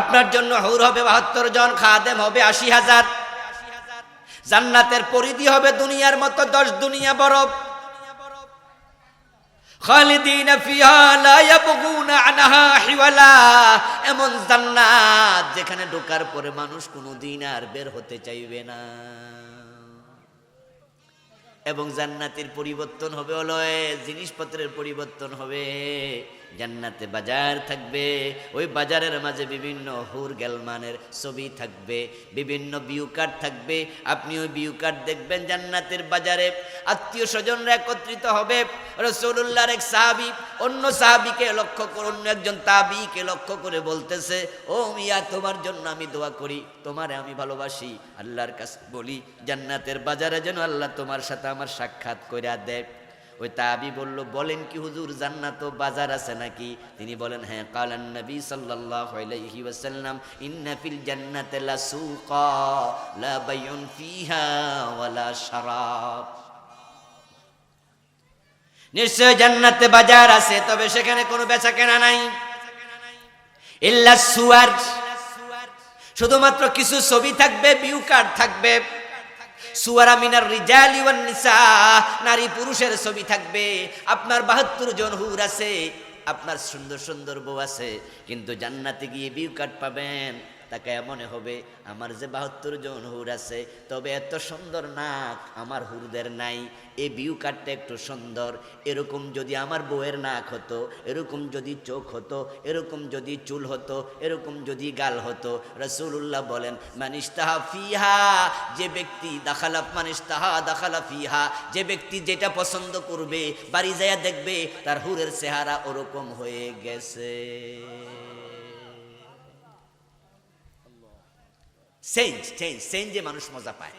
আপনার জন্য হুর হবে 72 জন, খাদেম হবে 80,000। জান্নাতের পরিধি হবে দুনিয়ার মতো 10 দুনিয়া বরফ। খালিদিনা ফিহা লা ইয়াবগুনা আনহা হিওয়ালা। এমন জান্নাত যেখানে ঢোকার পরে মানুষ কোনোদিন আর বের হতে চাইবে না। এবং জান্নাতের পরিবর্তন হবে হলো জিনিসপত্রের পরিবর্তন হবে। জান্নাতে বাজার থাকবে, ওই বাজারের মাঝে বিভিন্ন হুর গেলমানের ছবি থাকবে, বিভিন্ন ভিউ কার্ড থাকবে। আপনি ওই ভিউ কার্ড দেখবেন জান্নাতের বাজারে। আত্মীয় স্বজনরা একত্রিত হবে। রাসূলুল্লাহর এক সাহাবী অন্য সাহাবীকে লক্ষ্য করে, অন্য একজন তাবীকে লক্ষ্য করে বলতেছে, ও মিয়া, তোমার জন্য আমি দোয়া করি, তোমারে আমি ভালোবাসি, আল্লাহর কাছে বলি জান্নাতের বাজারে যেন আল্লাহ তোমার সাথে আমার সাক্ষাৎ কইরা দেয়। ওই তাবী বলল, বলেন কি হুজুর, জান্নাত ও বাজার আছে নাকি? তিনি বলেন, হ্যাঁ। কালান নবী সাল্লাল্লাহু আলাইহি ওয়াসাল্লাম, ইন্না ফিল জান্নাতি লাসুকা লা বাইউন ফিহা ওয়ালা শারাব। নিশ্চয় জান্নাতে বাজার আছে, তবে সেখানে কোনো বেচা কেনা নাই। ইল্লা সুয়ার, শুধুমাত্র কিছু ছবি থাকবে, ভিউ কার্ড থাকবে। সুয়ারা মিনার রিজালি ওয়ান নিসা, নারী পুরুষের ছবি থাকবে। আপনার 72 জন হুর আছে, আপনার সুন্দর সুন্দর বউ আছে, কিন্তু জান্নাতে গিয়ে ভিউ কার্ড পাবেন, তাকে মনে হবে আমার যে 72 জন হুর আছে, তবে এত সুন্দর নাক আমার হুরদের নাই। এই ভিউ কার্ডটা একটু সুন্দর। এরকম যদি আমার বউয়ের নাক হতো, এরকম যদি চোখ হতো, এরকম যদি চুল হতো, এরকম যদি গাল হতো। রাসূলুল্লাহ বলেন, মানিস্তাহা ফিহা, যে ব্যক্তি দাখালা ফিহা, যে ব্যক্তি যেটা পছন্দ করবে, বাড়ি যায়া দেখবে তার হুরের চেহারা ওরকম হয়ে গেছে। চেঞ্জে মানুষ মজা পায়।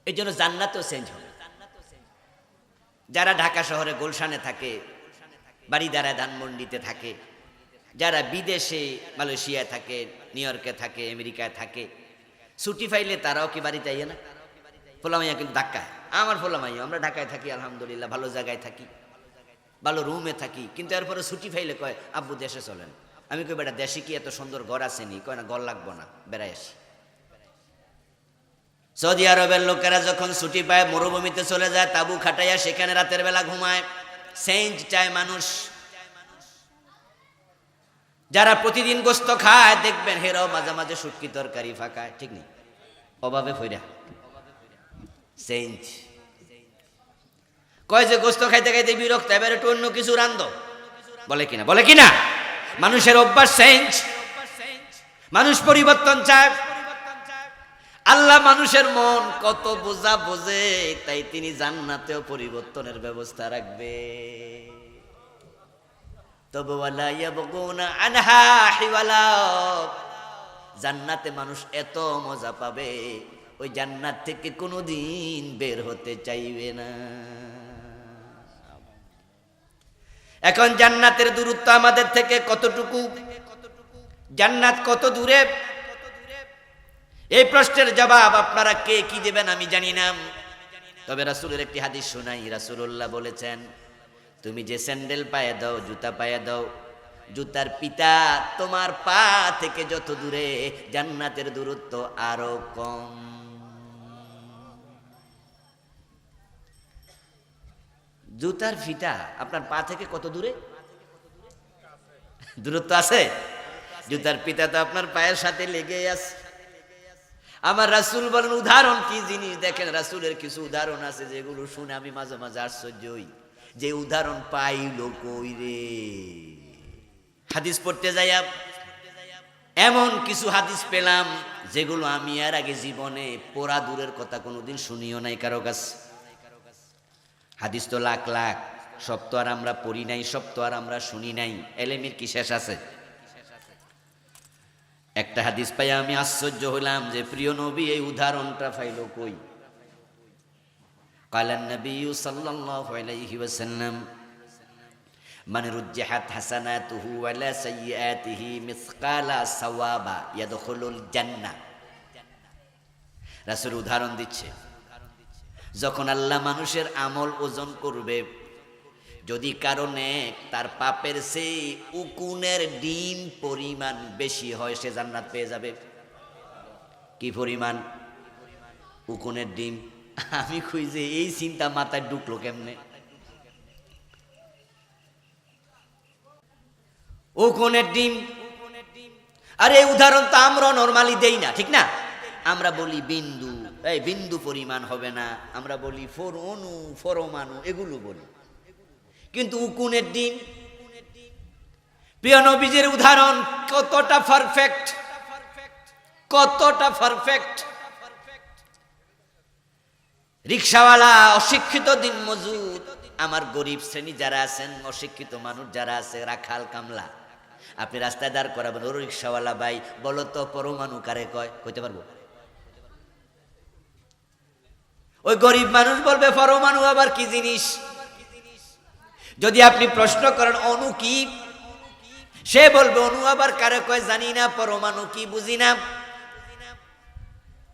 এই জন্য জান্নাতেও চেঞ্জ হবে। যারা ঢাকা শহরে গুলশানে থাকে, বাড়িদারা ধানমন্ডিতে থাকে, যারা বিদেশে মালয়েশিয়ায় থাকে, নিউ ইয়র্কে থাকে, আমেরিকায় থাকে, ছুটি পাইলে তারাও কি বাড়িতে আইয়ে না? ফোলামাইয়া কিন্তু ঢাকায়, আমার ফোলামাইয়া, আমরা ঢাকায় থাকি আলহামদুলিল্লাহ, ভালো জায়গায় থাকি, ভালো রুমে থাকি, কিন্তু এরপরে ছুটি পাইলে কয়, আব্বু দেশে চলেন। আমি কই, বেটা দেশে কি এত সুন্দর ঘর আসেনি? কয় না, ঘর লাগবো না, বেড়াই আসি। সৌদি আরবের লোকেরা যখন ছুটি পায় মরুভূমিতে চলে যায়, তাবু খাটাইয়া সেখানে রাতের বেলা ঘুমায়। চেঞ্জ চায় মানুষ। যারা প্রতিদিন গোস্ত খায় দেখবেন হেরাও মাঝে মাঝে শুটকি তরকারি ফাঁকায়, ঠিক নেই? অভাবে ফইরা চেঞ্জ। কয় যে গোস্ত খাইতে খাইতে বিরক্ত, এবার একটু অন্য কিছু রান্ধ, বলে কিনা? বলে কিনা? মানুষের অভ্যাস চেঞ্জ, মানুষ পরিবর্তন চায়। আল্লাহ মানুষের মন কত বোঝা বোঝে, তাই তিনি জান্নাতেও পরিবর্তনের ব্যবস্থা রাখবে। তবে ওয়ালা ইয়াবগুনা আনহা হিওয়ালা, জান্নাতে মানুষ এত মজা পাবে, ওই জান্নাত থেকে কোনোদিন বের হতে চাইবে না। এখন জান্নাতের দূরত্ব আমাদের থেকে কতটুকু? জান্নাত কত দূরে? এই প্রশ্নের জবাব আপনারা কে কি দেবেন আমি জানি না। তবে রাসূলের একটি হাদিস শোনাই। রাসূলুল্লাহ বলেছেন, তুমি যে স্যান্ডেল পায়ে দাও, জুতা পায়ে দাও, জুতার পিতা তোমার পা থেকে যত দূরে, জান্নাতের দূরত্ব আরো কম। জুতার ফিতা আপনার পা থেকে কত দূরে? দূরত্ব আছে। জুতার পিতা তো আপনার পায়ের সাথে লেগে আছে। আমার রাসূল বলেন, উদাহরণ কি জিনিস দেখেন। রাসূলের কিছু উদাহরণ আছে যেগুলো শুনে আমি মাঝে মাঝে আশ্চর্য হই, যে উদাহরণ পাইল কই রে। হাদিস পড়তে যাইয়া এমন কিছু হাদিস পেলাম যেগুলো আমি এর আগে জীবনে পড়া দূরের কথা কোনোদিন শুনিও নাই কারো কাছে। হাদিস তো লাখ লাখ, সব তো আর আমরা পড়ি নাই, সব তো আর আমরা শুনি নাই। এলেমের কি শেষ আছে? একটা হাদিস পাই আমি আশ্চর্য হইলাম যে প্রিয় নবী এই উদাহরণটা পাইল কই। কালান নবী সাল্লাল্লাহু আলাইহি ওয়াসাল্লাম, মান রুজ্জিহাত হাসানাতুহু ওয়ালা সাইয়্যাতিহি মিসকালা সাওয়াবা ইয়াদখুলুল জান্নাহ। রাসূল উদাহরণ দিচ্ছে, যখন আল্লাহ মানুষের আমল ওজন করবে, যদি কারণে তার পাপের সেই উকুনের ডিম পরিমাণ বেশি হয়, সে জান্নাত পেয়ে যাবে। কি পরিমাণ? উকুনের ডিম। আমি খুঁজে এই চিন্তা মাথায় ঢুকলো কেমনে? উকুনের ডিম। আরে এই উদাহরণ তো আমরা নরমালি দেই না, ঠিক না? আমরা বলি বিন্দু, এই বিন্দু পরিমাণ হবে না। আমরা বলি অণু, পরমাণু, এগুলো বলি, কিন্তু উকুনের ডিম, প্রিয় নবীজির উদাহরণ কতটা পারফেক্ট, কতটা পারফেক্ট। রিকশাওয়ালা, অশিক্ষিত দিনমজুর, আমার গরিব শ্রেণী যারা আছেন, অশিক্ষিত মানুষ যারা আছে, রাখাল কামলা, আপনি রাস্তায় দাঁড় করাবেন, ও রিকশাওয়ালা ভাই বলো তো পরমাণু কারে কয়? কইতে পারবো? ওই গরিব মানুষ বলবে পরমাণু আবার কি জিনিস। যদি আপনি প্রশ্ন করেন অণু কি, সে বলবে অণু আবার কারে কয় জানি না, পরমাণু কি বুঝি না।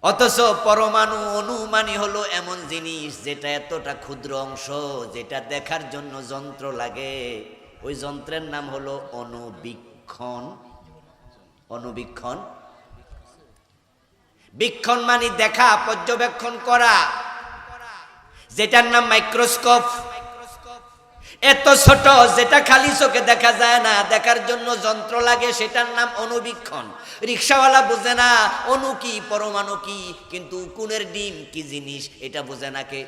অথচ পরমাণু, অণু মানে হলো এমন জিনিস যেটা এতটা ক্ষুদ্র অংশ, যেটা দেখার জন্য যন্ত্র লাগে। ওই যন্ত্রের নাম হলো অণুবীক্ষণ। অণুবীক্ষণ, বীক্ষণ মানে দেখা, পর্যবেক্ষণ করা, যেটার নাম মাইক্রোস্কোপ। এত ছোট যেটা খালি চোখে দেখা যায় না, দেখার জন্য যন্ত্র লাগে, সেটার নাম অণুবীক্ষণ। রিকশাওয়ালা বোঝে না অণু কি, পরমাণু কি, কিন্তু উকুনের ডিম কি জিনিস এটা বোঝে না কে?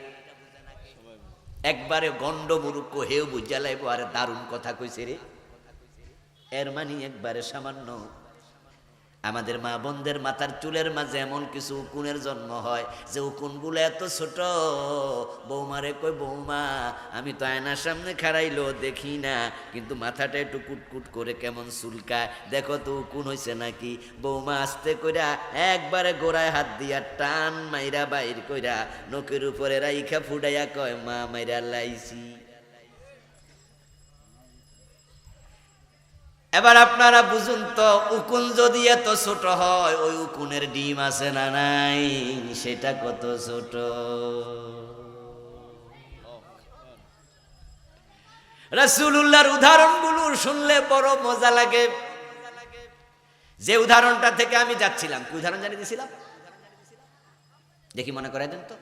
একবারে গন্ড মুরুক্ষ হেউ বুঝা লাইব, আরে দারুণ কথা কইছে রে। এর মানে একবারে সামান্য। আমাদের মা বোনদের মাথার চুলের মাঝে এমন কিছু উকুনের জন্ম হয় যে উকুনগুলো এত ছোট, বৌমারে কই বৌমা আমি তো আয়নার সামনে খাড়াইলো দেখি না, কিন্তু মাথাটা একটু কুটকুট করে কেমন চুলকায়, দেখো তো উকুন হইছে নাকি। বৌমা আস্তে কইরা একবারে গোড়ায় হাত দিয়া টান মাইরা বাইর কইরা নখের উপরে রাইখা ফুডাইয়া কয় মা মাইরা লাইছি। এবার আপনারা বুঝুন তো, উকুন যদি এত ছোট হয়, ওই উকুনের ডিম আছে না নাই, সেটা কত ছোট। রাসূলুল্লাহর উদাহরণগুলো শুনলে বড় মজা লাগে। যে উদাহরণটা থেকে আমি যাচ্ছিলাম, কি উদাহরণ জানিয়ে দিয়েছিলাম দেখি মনে করাই দেন তো।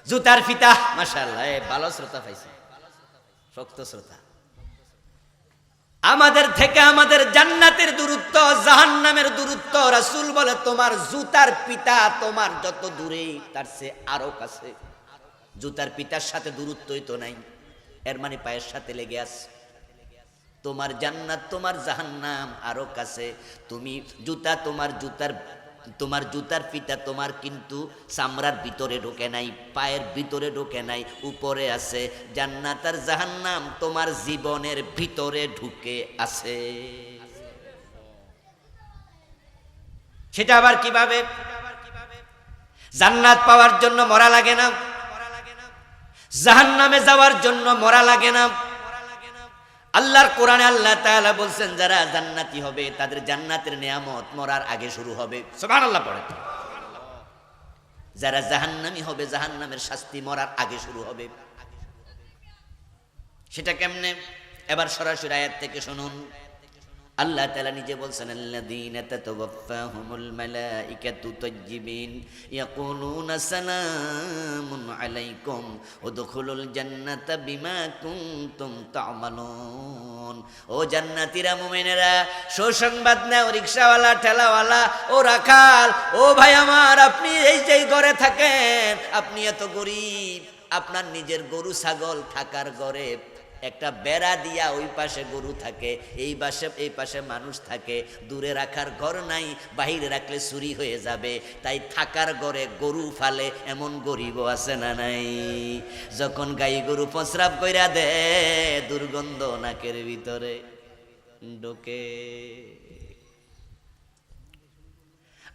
জুতার ফিতা, মাশাআল্লাহ, ভালো শ্রোতা পাইছি, শক্ত শ্রোতা। আমাদের থেকে আমাদের জান্নাতের দূরত্ব, জাহান্নামের দূরত্ব, রাসূল বলে তোমার জুতার পিতা তোমার যত দূরে তার চেয়ে আরো কাছে। জুতার পিতার সাথে দূরত্বই তো নাই, এর মানে পায়ের সাথে লেগে আছে। তোমার জান্নাত তোমার জাহান্নাম আরো কাছে। তুমি জুতা, তোমার জুতার ফিতা তোমার কিন্তু চামড়ার ভিতরে ঢোকে নাই, পায়ের ভিতরে ঢোকে নাই, উপরে আছে। জান্নাত আর জাহান্নাম তোমার জীবনের ভিতরে ঢুকে আছে। সেটা আবার কিভাবে? জান্নাত পাওয়ার জন্য মরা লাগে না, জাহান্নামে যাওয়ার জন্য মরা লাগে না। আল্লাহর কোরআনে আল্লাহ তাআলা বলছেন যারা জান্নাতি হবে তাদের জান্নাতের নিয়ামত মরার আগে শুরু হবে। সুবহানাল্লাহ পড়ে। যারা জাহান্নামী হবে জাহান্নামের শাস্তি মরার আগে শুরু হবে। সেটা কেমনে? এবার সরাসরি আয়াত থেকে শুনুন। আল্লাহ তাআলা নিজে বলছেন আল্লাযীনা তাতাওয়াফাহুমুল মালাইকাতু তাজ্জিবিন ইয়াকুলুনা সালামুন আলাইকুম উদখুলুল জান্নাতা বিমা কুনতুম তা'মালুন। ও জান্নাতীরা, মুমিনেরা, সুসংবাদ নাও। রিকশাওয়ালা, ঠেলাওয়ালা, ও রাখাল, ও ভাই আমার, আপনি এই যে ঘরে থাকেন, আপনি এত গরিব, আপনার নিজের গরু ছাগল থাকার ঘরে একটা বেড়া দিয়া ওই পাশে গরু থাকে, এই পাশে মানুষ থাকে, দূরে রাখার ঘর নাই, বাহিরে রাখলে চুরি হয়ে যাবে, তাই থাকার ঘরে গরু ফালে এমন গরিব আছে না নাই? যখন গাই গরু প্রস্রাব কইরা দে, দুর্গন্ধ নাকের ভিতরে ঢোকে।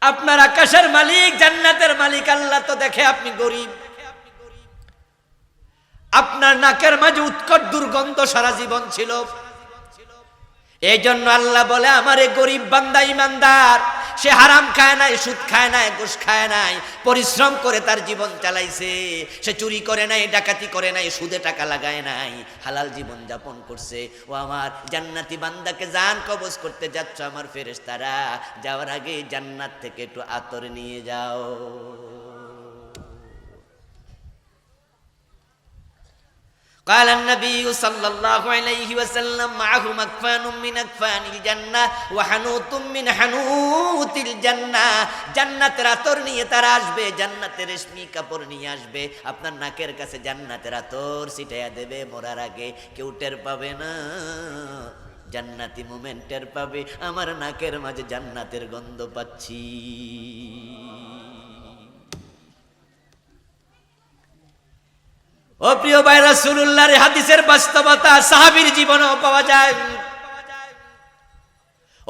আপনার আকাশের মালিক, জান্নাতের মালিক আল্লাহ তো দেখে আপনি গরিব, আপনার নাকের মাঝে উৎকট দুর্গন্ধ সারা জীবন ছিল। এই জন্য আল্লাহ বলে আমার এই গরিব বান্দা ইমানদার, সে হারাম খায় নাই, সুদ খায় নাই, ঘুষ খায় নাই, পরিশ্রম করে তার জীবন চালাইছে। সে চুরি করে নাই, ডাকাতি করে নাই, সুদে টাকা লাগায় নাই, হালাল জীবন যাপন করছে। ও আমার জান্নাতি বান্দাকে জান কবজ করতে যাচ্ছ আমার ফেরেশতারা, যাওয়ার আগে জান্নাত থেকে একটু আতর নিয়ে যাও। قال النبي صلى الله عليه وسلم معهم أكفان من أكفان الجنة وحنوط من حنوط الجنة জান্নাতের আতর নিয়ে তারা আসবে, জান্নাতের রেশমি কাপড় নিয়ে আসবে, আপনার নাকের কাছে জান্নাতের আতর ছিটাইয়া দেবে, মরার আগে কেউ টের পাবে না। জান্নাতি মোমেন্ট টের পাবে, আমার নাকের মাঝে জান্নাতের গন্ধ পাচ্ছি। ও প্রিয় ভাই, রাসূলুল্লাহর হাদিসের বাস্তবতা সাহাবীর জীবনেও পাওয়া যায়।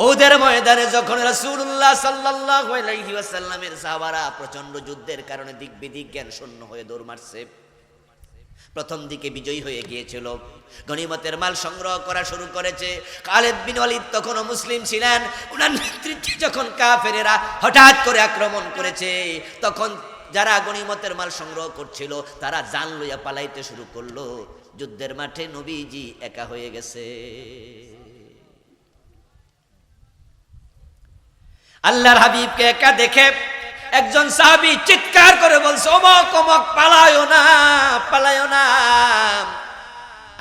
ওদের ময়দানে যখন রাসূলুল্লাহ সাল্লাল্লাহু আলাইহি ওয়াসাল্লামের সাহাবারা প্রচন্ড যুদ্ধের কারণে দিক বিদিক জ্ঞান শূন্য হয়ে দৌড় মারছে, প্রথম দিকে বিজয়ী হয়ে গিয়েছিল, গনিমতের মাল সংগ্রহ করা শুরু করেছে। খালিদ বিন ওয়ালিদ তখনও মুসলিম ছিলেন, ওনার নেতৃত্বে যখন কাফেরেরা হঠাৎ করে আক্রমণ করেছে, তখন যারা গনিমতের মাল সংগ্রহ করছিল তারা জান লইয়া পালাইতে শুরু করলো। যুদ্ধের মাঠে নবীজি একা হয়ে গেছে। আল্লাহর হাবিবকে একা দেখে একজন সাহাবী চিৎকার করে বলছে, অমক অমক পালায়ো না, পালায়ো না,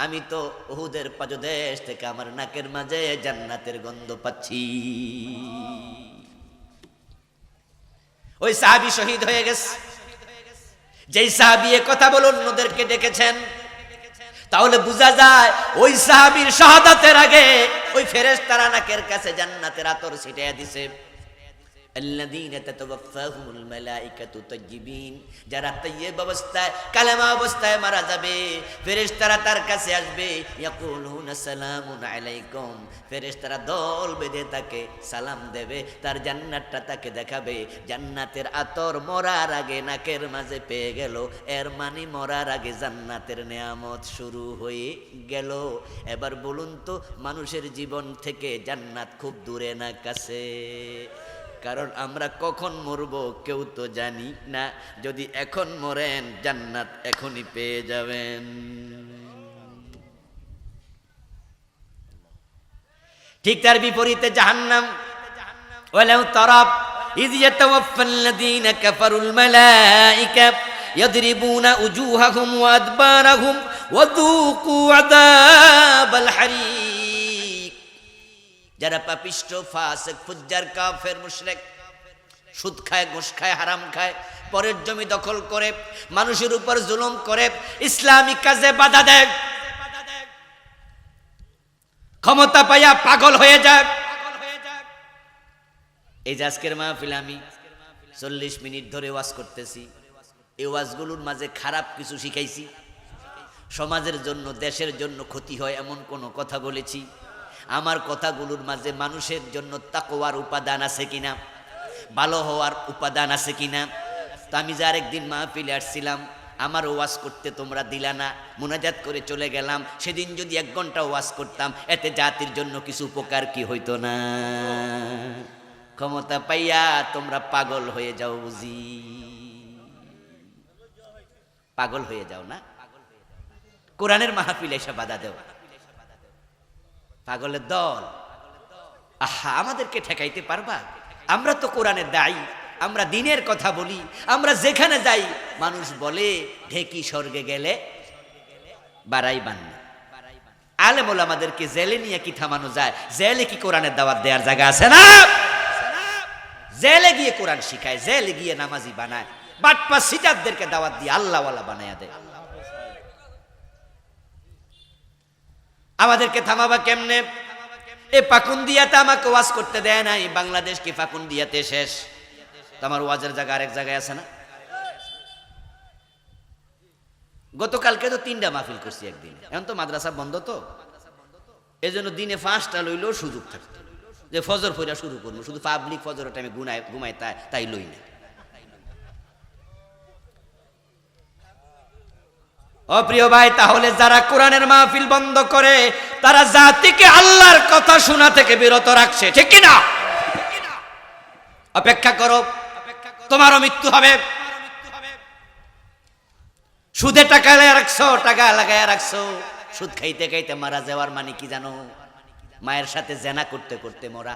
আমি তো উহুদের পাদদেশ থেকে আমার নাকের মাঝে জান্নাতের গন্ধ পাচ্ছি। ওই সাহাবী শহীদ হয়ে গেছে। যেই সাহাবী এ কথা বলে অন্যদেরকে ডেকেছেন, তাহলে বোঝা যায় ওই সাহাবীর শাহাদাতের আগে ওই ফেরেশতারা নাকের কাছে জান্নাতের আতর ছিটিয়ে দিছে। আল্লাযীনা তাতাওয়াফাহুমুল মালায়েকাতু তাইয়্যিবিন, যারা তাইয়্যিব অবস্থায় কালেমা অবস্থায় মারা যাবে, ফেরেশতারা তার কাছে আসবে, ইয়াকুলুনা সালামুন আলাইকুম, ফেরেশতারা দল বেঁধে তাকে সালাম দেবে, তার জান্নাতটা তাকে দেখাবে। জান্নাতের আতর মরার আগে নাকের মাঝে পেয়ে গেল, এর মানে মরার আগে জান্নাতের নেয়ামত শুরু হয়ে গেল। এবার বলুন তো, মানুষের জীবন থেকে জান্নাত খুব দূরে না কাছে? কারণ আমরা কখন মরব কেউ তো জানি না। যদি এখন মরেন জান্নাত এখনই পেয়ে যাবেন। ঠিক তার বিপরীতে জাহান্নাম, ওয়ালাউ তারা ইয ইয়াতাওয়াফাল্লাযীনা কাফারুল মালায়েকা ইয়াদরিবুনা উজুহাহুম ওয়া আদবারাহুম ওয়া যুকু আযাবাল হারিক। যারা পাপিষ্ঠ, ফাসিক, ফুজ্জার, কাফের, মুশরিক, সুদ খায়, ঘুষ খায়, হারাম খায়, পরের জমি দখল করে, মানুষের উপর জুলুম করে, ইসলামিক কাজে বাধা দেয়, ক্ষমতা পাইয়া পাগল হয়ে যায়। এই যে আজকের মাহফিলে আমি 40 মিনিট ধরে ওয়াজ করতেছি, এই ওয়াজগুলোর মাঝে খারাপ কিছু শিখাইছি? সমাজের জন্য, দেশের জন্য ক্ষতি হয় এমন কোনো কথা বলেছি? আমার কথাগুলোর মাঝে মানুষের জন্য তাকওয়ার উপাদান আছে কিনা, ভালো হওয়ার উপাদান আছে কিনা? তো আমি যে আরেকদিন মাহফিলে আসছিলাম, আমার ওয়াজ করতে তোমরা দিলা না, মুনাজাত করে চলে গেলাম। সেদিন যদি 1 ঘন্টা ওয়াজ করতাম, এতে জাতির জন্য কিছু উপকার কি হইতো না? ক্ষমতা পাইয়া তোমরা পাগল হয়ে যাও বুঝি? পাগল হয়ে যাও না? কোরআনের মাহফিলে এসে বাধা দেও, পাগলের দল। আহা, আমাদেরকে ঠেকাইতে পারবা? আমরা তো কোরআনের দায়ী, আমরা দিনের কথা বলি, আমরা যেখানে যাই মানুষ বলে ঢেকি স্বর্গে গেলে বাড়াই বান্না। আলেম ওলামাদেরকে জেলে নিয়ে কি থামানো যায়? জেলে কি কোরআনের দাওয়াত দেওয়ার জায়গা আছে না? জেলে গিয়ে কোরআন শিখায়, জেলে গিয়ে নামাজি বানায়, বাটপা সিটারদেরকে দাওয়াত দিয়ে আল্লাহওয়ালা বানায়া দেয়। আমাদেরকে থামাবা কেমনে? এ পাকুন্দিয়াতে আমাকে ওয়াজ করতে দেয় নাই, বাংলাদেশ কি পাকুন্দিয়াতে শেষ? তোমার ওয়াজের জায়গা আরেক জায়গায় আছে না? গতকালকে তো 3টা মাহফিল করছি একদিন। এখন তো মাদ্রাসা বন্ধ, তো এই জন্য দিনে 5টা লইলেও সুযোগ থাকতো যে ফজর পড়া শুরু করবো, শুধু পাবলিক ফজরের টাইমে ঘুমায় তাই লই না। অপ্রিয় ভাই, তাহলে যারা কোরআনের মাহফিল বন্ধ করে তারা জাতিকে আল্লাহর কথা শোনা থেকে বিরত রাখছে, ঠিক কিনা? অপেক্ষা করো, তোমারও মৃত্যু হবে। সুদে টাকা রাখছো, টাকা লাগায় রাখছো, সুদ খাইতে খাইতে মারা যাওয়ার মানে কি জানো? মায়ের সাথে জেনা করতে করতে মরা।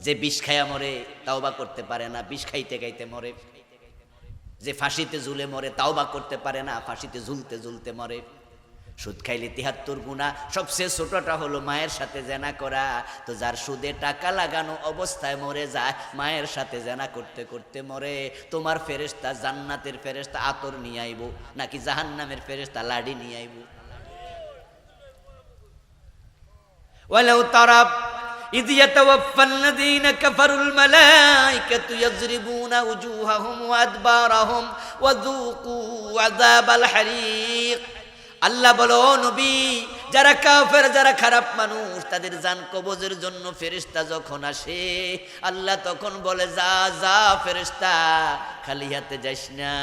যে বিষ খাইয়া মরে তাওবা করতে পারে না, বিষ খাইতে খাইতে মরে। যে ফাঁসিতে ঝুলে মরে তাওবা করতে পারে না, ফাঁসিতে ঝুলতে ঝুলতে মরে। সুদ খাইলে ৭৩ গুনাহ, সবচেয়ে ছোটটা হলো মায়ের সাথে জেনা করা। তো যার সুদে টাকা লাগানো অবস্থায় মরে যায়, মায়ের সাথে জেনা করতে করতে মরে, তোমার ফেরেশতা জান্নাতের ফেরেশতা আতর নিয়ে আইব নাকি জাহান্নামের ফেরেশতা লাঠি নিয়ে আইব? ওয়ালাউ তারা ইয ইয়াতাওয়াফাল্লাযীনা কাফারুল মালায়েকাতু ইয়াযরিবুনা উজুহাহুম ওয়া আদবারাহুম ওয়া যুকু আযাবাল হারিক। আল্লাহ বলো নবী, যারা কাফের, যারা খারাপ মানুষ, তাদের জান কবজের জন্য ফেরেশতা যখন আসে, আল্লাহ তখন বলে, যা যা ফেরেশতা, খালি হাতে যাস না,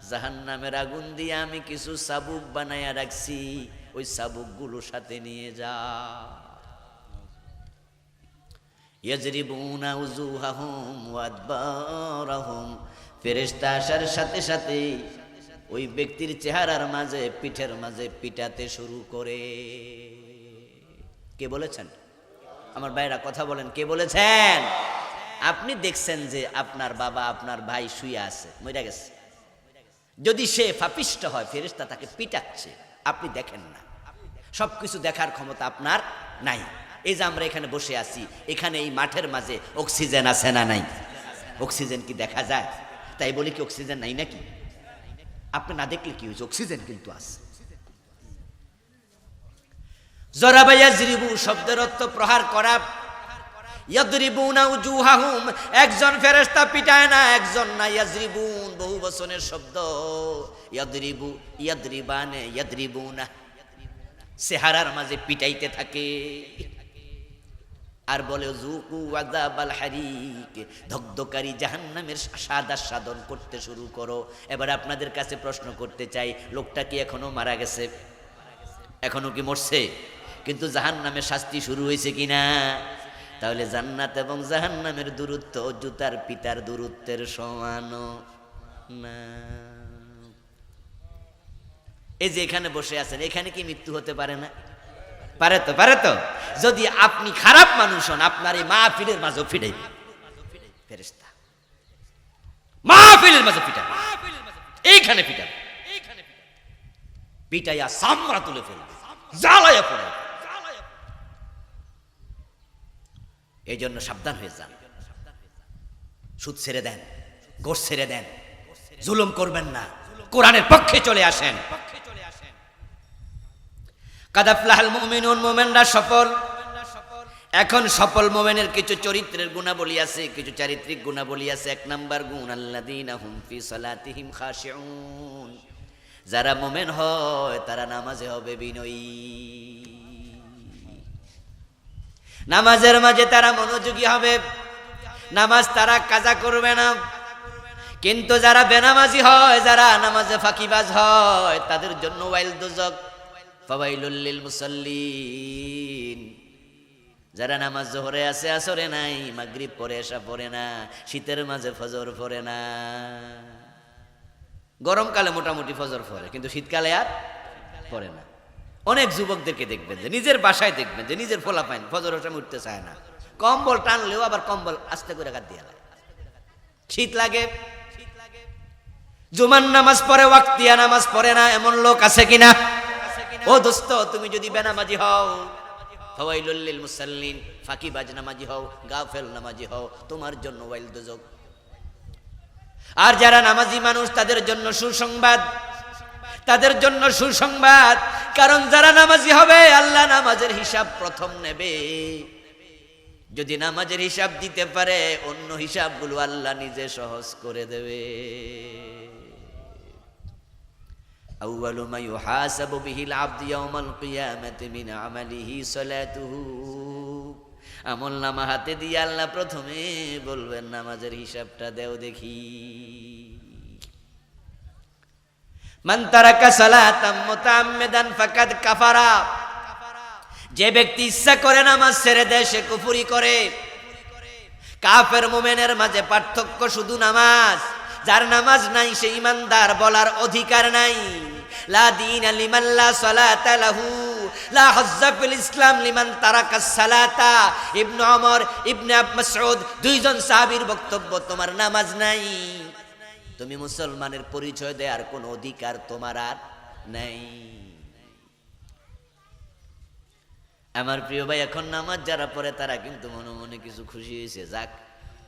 জাহান্নামের আগুন দিয়ে আমি কিছু চাবুক বানায়া রাখছি, ওই চাবুকগুলো সাথে নিয়ে যা। ইয়াজরিবুনা উজুহাহুম ওয়া আদবারাহুম, ফেরেশতা আসার সাথে সাথে ওই ব্যক্তির চেহারার মাঝে, পিঠের মাঝে পিটাতে শুরু করে। কে বলেছেন? আমার ভাইরা কথা বলেন, কে বলেছেন? আপনি দেখছেন যে আপনার বাবা, আপনার ভাই শুয়ে আছে, মরে গেছে, যদি সে পাপিষ্ট হয়, ফেরেশতা তাকে পিটাচ্ছে, আপনি দেখেন না, সবকিছু দেখার ক্ষমতা আপনার নাই। এই যে আমরা এখানে বসে আছি, এখানে এই মাঠের মাঝে অক্সিজেন আছে না নাই? অক্সিজেন কি দেখা যায়? তাই বলি কি অক্সিজেন নাই নাকি? আপনি না দেখলে কি হয়েছে, অক্সিজেন কিন্তু আছে। জরাবা ইয়াজরিবু শব্দের অর্থ প্রহার করা, ইয়াদরিবুনা উজুহাহুম, একজন ফেরেশতা পিটায় না, একজন না, ইয়াজরিবুন বহু বচনের শব্দ, ইয়াদরিবু, ইয়াদরিবানে, ইয়াদরিবুনা, চেহারার মাঝে পিটাইতে থাকে। আর বলে যুকু আযাবাল হারিক, ধগধকারী জাহান্নামের স্বাদ আস্বাদন করতে শুরু করো। এবার আপনাদের কাছে প্রশ্ন করতে চাই, লোকটা কি এখনো মারা গেছে? এখনো কি মরছে? কিন্তু জাহান্নামের শাস্তি শুরু হয়েছে কিনা? তাহলে জান্নাত এবং জাহান্নামের দূরত্ব জুতার পিতার দূরত্বের সমান না। এই যে এখানে বসে আছেন, এখানে কি মৃত্যু হতে পারে না? পারে তো, পারে তো। যদি আপনি খারাপ মানুষ হন, আপনার এই মাহফিলের মাঝে ফিরাইবে ফেরেশতা, মাহফিলের মাঝে পিটাবে, এইখানে পিটাবে, পিটাইয়া চামড়া তুলে ফেলবে, জ্বালাইয়া পড়ে। এই জন্য সাবধান হয়ে যান, সুদ ছেড়ে দেন, ঘোষ ছেড়ে দেন, জুলুম করবেন না, কোরআনের পক্ষে চলে আসেন। কাদ আফলাহাল মুমিনুন, মুমিনরা সফল। এখন সফল মুমিনের কিছু চরিত্রের গুণাবলী আছে, কিছু চারিত্রিক গুণাবলী আছে। এক নাম্বার গুণ, আল্লাযীনা হুম ফি সালাতিহিম খাশিউন, যারা মুমিন হয় তারা নামাজে হবে বিনয়ী, নামাজের মাঝে তারা মনোযোগী হবে, নামাজ তারা কাজা করবে না। কিন্তু যারা বেনামাজি হয়, যারা নামাজে ফাঁকিবাজ হয়, তাদের জন্য ওয়াইল দুজক, ফাওয়াইলুল লিল মুসাল্লিন। যারা নামাজ জোহরে আছে, আসরে নাই, মাগরিব পড়ে, এশা পড়ে না, শীতের মাঝে ফজর পড়ে না। গরমকালে মোটামুটি ফজর পড়ে, কিন্তু শীতকালে আর পড়ে না। অনেক যুবকদেরকে দেখবেন যে নিজের বাসায় দেখবেন যে নিজের ফোলা পায় না, ফজরের সময় উঠতে চায় না, কম্বল টানলেও আবার কম্বল আস্তে করে কাট দিয়ে লাগে, শীত লাগে। জুমার নামাজ পড়ে, ওয়াক্তিয়া নামাজ পড়ে না, এমন লোক আছে কিনা? ও দোস্ত, তুমি যদি বেনামাজি হও, ফাওয়াইলুল লিল মুসাল্লিন, ফাঁকিবাজ নামাজি হও, গাফেল নামাজি হও, তোমার জন্য ওয়াইল দুজক। আর যারা নামাজি মানুষ, তাদের জন্য সুসংবাদ, তাদের জন্য সুসংবাদ। কারণ যারা নামাজি হবে, আল্লাহ নামাজের হিসাব প্রথম নেবে। যদি নামাজের হিসাব দিতে পারে, অন্য হিসাবগুলো আল্লাহ নিজে সহজ করে দেবে। আউয়ালু মা ইউহাসাবু বিহিল আবদু ইয়াউমাল কিয়ামাতি মিন আমালিহি সালাতুহু, আমলনামা হাতে দিয়ে আল্লাহ প্রথমে বলবেন, নামাজের হিসাবটা দেও দেখি। মান তারাকা সালাতাম মুতাআম্মিদান ফাকাদ কাফারা, যে ব্যক্তি ইচ্ছা করে নামাজ ছেড়ে দেয়, সে কুফরি করে। কাফের মুমিনের মাঝে পার্থক্য শুধু নামাজ। যার নামাজ নাই সে ইমানদার বলার অধিকার নাই। লা দীনা লিমান লা সালাতা লাহু, লা হাজ্জা ফিল ইসলাম লিমান তারাকা সালাতা। ইবনে ওমর, ইবনে মাসউদ, দুইজন সাহাবীর বক্তব্য, তোমার নামাজ নাই, তুমি মুসলমানের পরিচয় দেওয়ার কোনো অধিকার তোমার আর নেই। আমার প্রিয় ভাই, এখন নামাজ যারা পড়ে তারা কিন্তু মনে মনে কিছু খুশি হয়েছে, যাক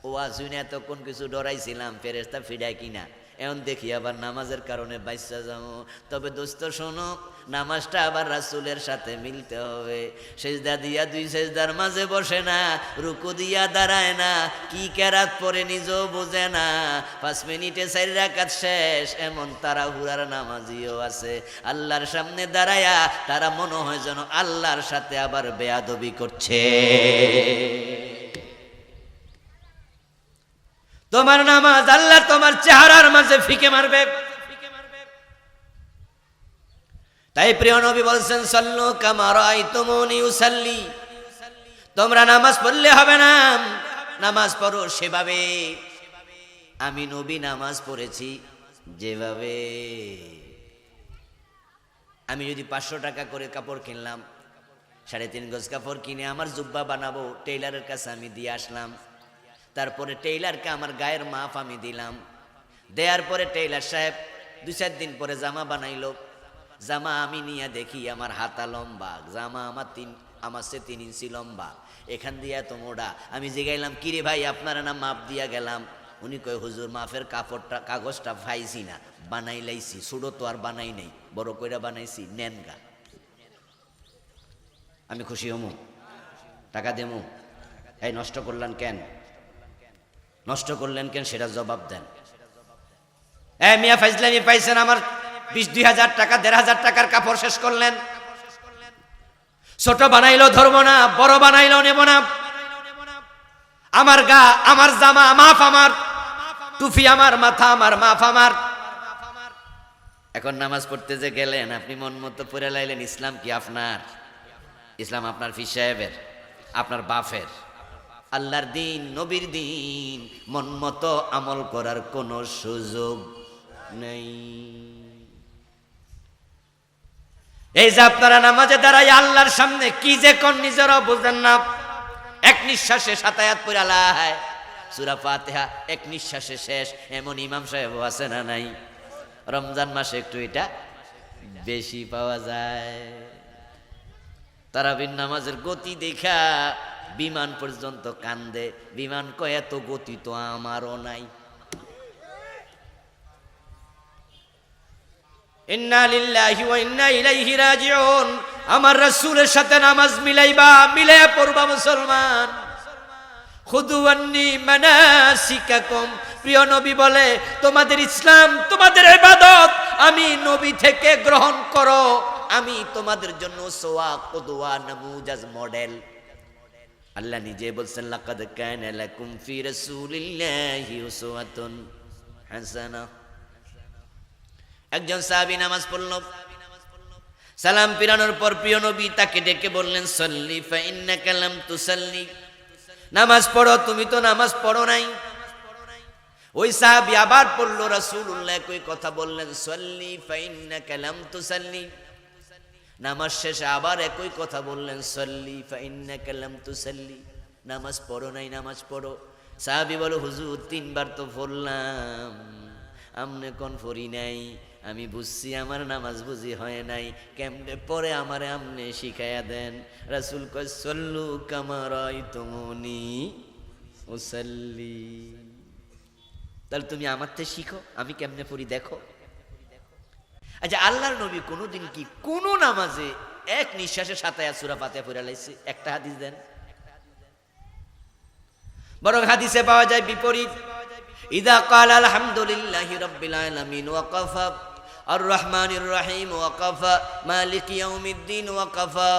ওয়াজ শুনে এতক্ষণ কিছু ডরাইছিলাম ফেরেশতা ফিডায় কিনা, এখন দেখি আবার নামাজের কারণে বাইসা যাবো। তবে দোস্ত শোনো, নামাজটা আবার রাসূলের সাথে মিলতে হবে। সেজদা দিয়া দুই সেজদার মাঝে বসে না, রুকু দিয়া দাঁড়ায় না, কি কেরাত পরে নিজেও বোঝে না, 5 মিনিটে 4 রাকাত শেষ, এমন তাড়াহুড়ার নামাজিও আছে। আল্লাহর সামনে দাঁড়ায়া তারা মনে হয় যেন আল্লাহর সাথে আবার বেয়াদবি করছে। তোমার নামাজ আল্লাহ তোমার চেহারার মাঝে ফিকে মারবে। তাই প্রিয় নবী বলছেন, সাল্লু কামা রাআইতুমুনি উসাল্লি। তোমরা নামাজ পড়লে হবে না, নামাজ পড়ো সেভাবে আমি নবী নামাজ পড়েছি যেভাবে। আমি যদি 500 টাকা করে কাপড় কিনলাম, 3.5 গজ কাপড় কিনে আমার জুব্বা বানাবো, টেইলারের কাছে আমি দিয়ে আসলাম। তারপরে টেইলারকে আমার গায়ের মাপ আমি দিলাম, দেওয়ার পরে টেইলার সাহেব 2-4 দিন পরে জামা বানাইলো। জামা আমি নিয়ে দেখি আমার হাতা লম্বা, জামা আমার সে 3 ইঞ্চি লম্বা, এখান দিয়ে এত মোড়া। আমি জিগাইলাম, কিরে ভাই আপনারা না মাপ দিয়া গেলাম? উনি কয়, হুজুর মাপের কাগজটা পাইছি না, বানাই লাইছি, ছোট তো আর বানাই নাই, বড় কইরা বানাইছি, নেন গা। আমি খুশি হমু? টাকা দেমু? এই নষ্ট করলেন কেন? নষ্ট করলেন কেন সেটা জবাব দেন। মিয়া ফাইজলামি পাইছেন, আমার 20-2,000 টাকা 1,500 টাকার কাপড় শেষ করলেন। ছোট বানাইলো ধরবো না, বড় বানাইলো নেব না। আমার গা, আমার জামা মাপ, আমার টুপি, আমার মাথা, আমার মাপ আমার। এখন নামাজ পড়তে যে গেলেন, আপনি মন মতো পড়ে লাইলেন। ইসলাম কি আপনার? ইসলাম আপনার ফির সাহেবের, আপনার বাফের? আল্লাহর দিন, নবীর দিন, মন মতো আমল করার কোনো সুযোগ নেই। এই যে আপনারা নামাজে দাঁড়ায় আল্লাহর সামনে কি যে কোন নিজেরাও বুঝেন না। এক নিঃশ্বাসে 7 আয়াত পড়ে আল্লাহ সূরা ফাতিহা এক নিঃশ্বাসে শেষ, এমন ইমাম সাহেব আছে না নাই? রমজান মাসে একটু এটা বেশি পাওয়া যায়। তারাবির নামাজের গতি দেখা বিমান পর্যন্ত কান্দে। বিমান কয়, এত গতি তো আমারও নাই। ইন্না লিল্লাহি ওয়া ইন্না ইলাইহি রাজিউন। আমার রাসূলের সাথে নামাজ মিলাইবা, মিলাইয়া পড়বা মুসলমান। খুদু আন্নি মানাসিকাকুম। প্রিয় নবী বলে, তোমাদের ইসলাম, তোমাদের ইবাদত আমি নবী থেকে গ্রহণ করো। আমি তোমাদের জন্য সোয়া, কুদওয়া, নামুজাজ, মডেল। আল্লাহ নিজে বলছেন, লাকাদ কানা লাকুম ফি রাসূলিল্লাহি উসওয়াতুন হাসানাহ। একজন সাহাবী নামাজ পড়ল, সালাম ফিরানোর পর প্রিয় নবী তাকে ডেকে বললেন, সাল্লি ফা ইন্নাকা লাম তুসাল্লি। নামাজ পড়ো, তুমি তো নামাজ পড়ো নাই। ওই সাহাবী আবার পড়লো, রাসূলুল্লাহ কই কথা বললেন, সাল্লি ফা ইন্নাকা লাম তুসাল্লি। নামাজ শেষে আবার একই কথা বললেন, সাল্লি ফা ইন্নাকা লাম তুসাল্লি। নামাজ পড়ো নাই, নামাজ পড়ো। সাহাবী বলে, হুজুর 3 বার তো পড়লাম, আমনে কোন পড়ি নাই। আমি বুঝছি আমার নামাজ বুঝি হয় নাই, কেমনে পরে আমারে আমনে শিখাইয়া দেন। রাসূল কয়, সল্লু কামা রাআইতুমুনি উসাল্লি। তাহলে তুমি আমার থেকে শিখো, আমি কেমনে পড়ি দেখো। আচ্ছা, আল্লাহর নবী কোনোদিন কি কোন নামাজে এক নিঃশ্বাসে 7 আয়াত সূরা ফাতিহা পড়ে লাইছে? একটা হাদিস দেন। বরং হাদিসে পাওয়া যায় বিপরীত। ইদা ক্বালা আলহামদুলিল্লাহি রাব্বিল আলামিন ওয়াকাফা, আর রহমানির রহিম ওয়াকাফা, মালিক ইয়াউমিদ্দিন ওয়াকাফা,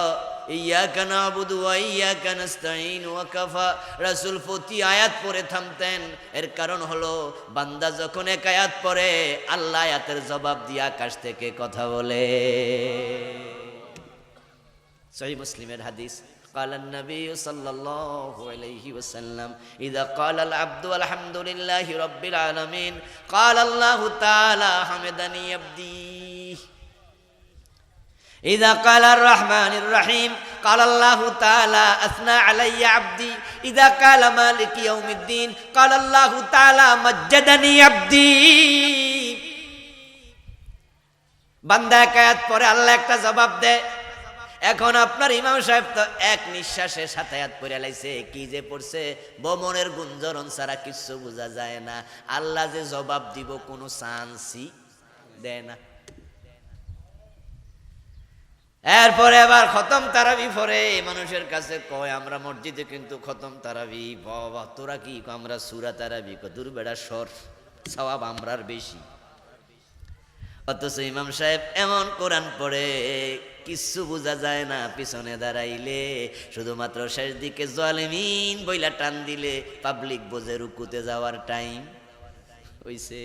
ইয়াকা নাবুদু ওয়া ইয়াকা নাস্তাঈন ওয়াকাফা। রাসূল প্রতি আয়াত পড়ে থামতেন। এর কারণ হলো, বান্দা যখন এক আয়াত পড়ে, আল্লাহ আয়াতের জবাব দিয়ে আকাশ থেকে কথা বলে। সহিহ মুসলিমের হাদিস। قال النبي صلى الله عليه وسلم إذا قال العبد الحمد لله رب العالمين قال الله تعالى حمدني عبدي। إذا قال الرحمن الرحيم قال الله تعالى أثنى علي عبدي إذا قال مالك يوم الدين قال الله تعالى مجدني عبدي বান্দা কায়াত পরে আল্লাহ একটা জবাব দেয়। এখন আপনার ইমাম সাহেব তো এক নিঃশ্বাসে সাতায়াত পড়ে লাইছে, কি যে পড়ছে বমনের গুঞ্জরণ ছাড়া কিছু বোঝা যায় না। আল্লাহ যে জবাব দিব কোনো চান্সই দেয় না। এরপরে আবার খতম তারাবি পরে মানুষের কাছে কয় আমরা মসজিদে কিন্তু খতম তারাবি, বাবা তোরা কি আমরা সূরা তারাবি, দূর বেড়া সর, সওয়াব আমরার বেশি। অথচ ইমাম সাহেব এমন কোরআন পড়ে কিচ্ছু বোঝা যায় না, পিছনে দাঁড়াইলে শুধুমাত্র শেষ দিকে জালিমিন বইলা টান দিলে পাবলিক বোঝে রুকুতে যাওয়ার টাইম হইছে।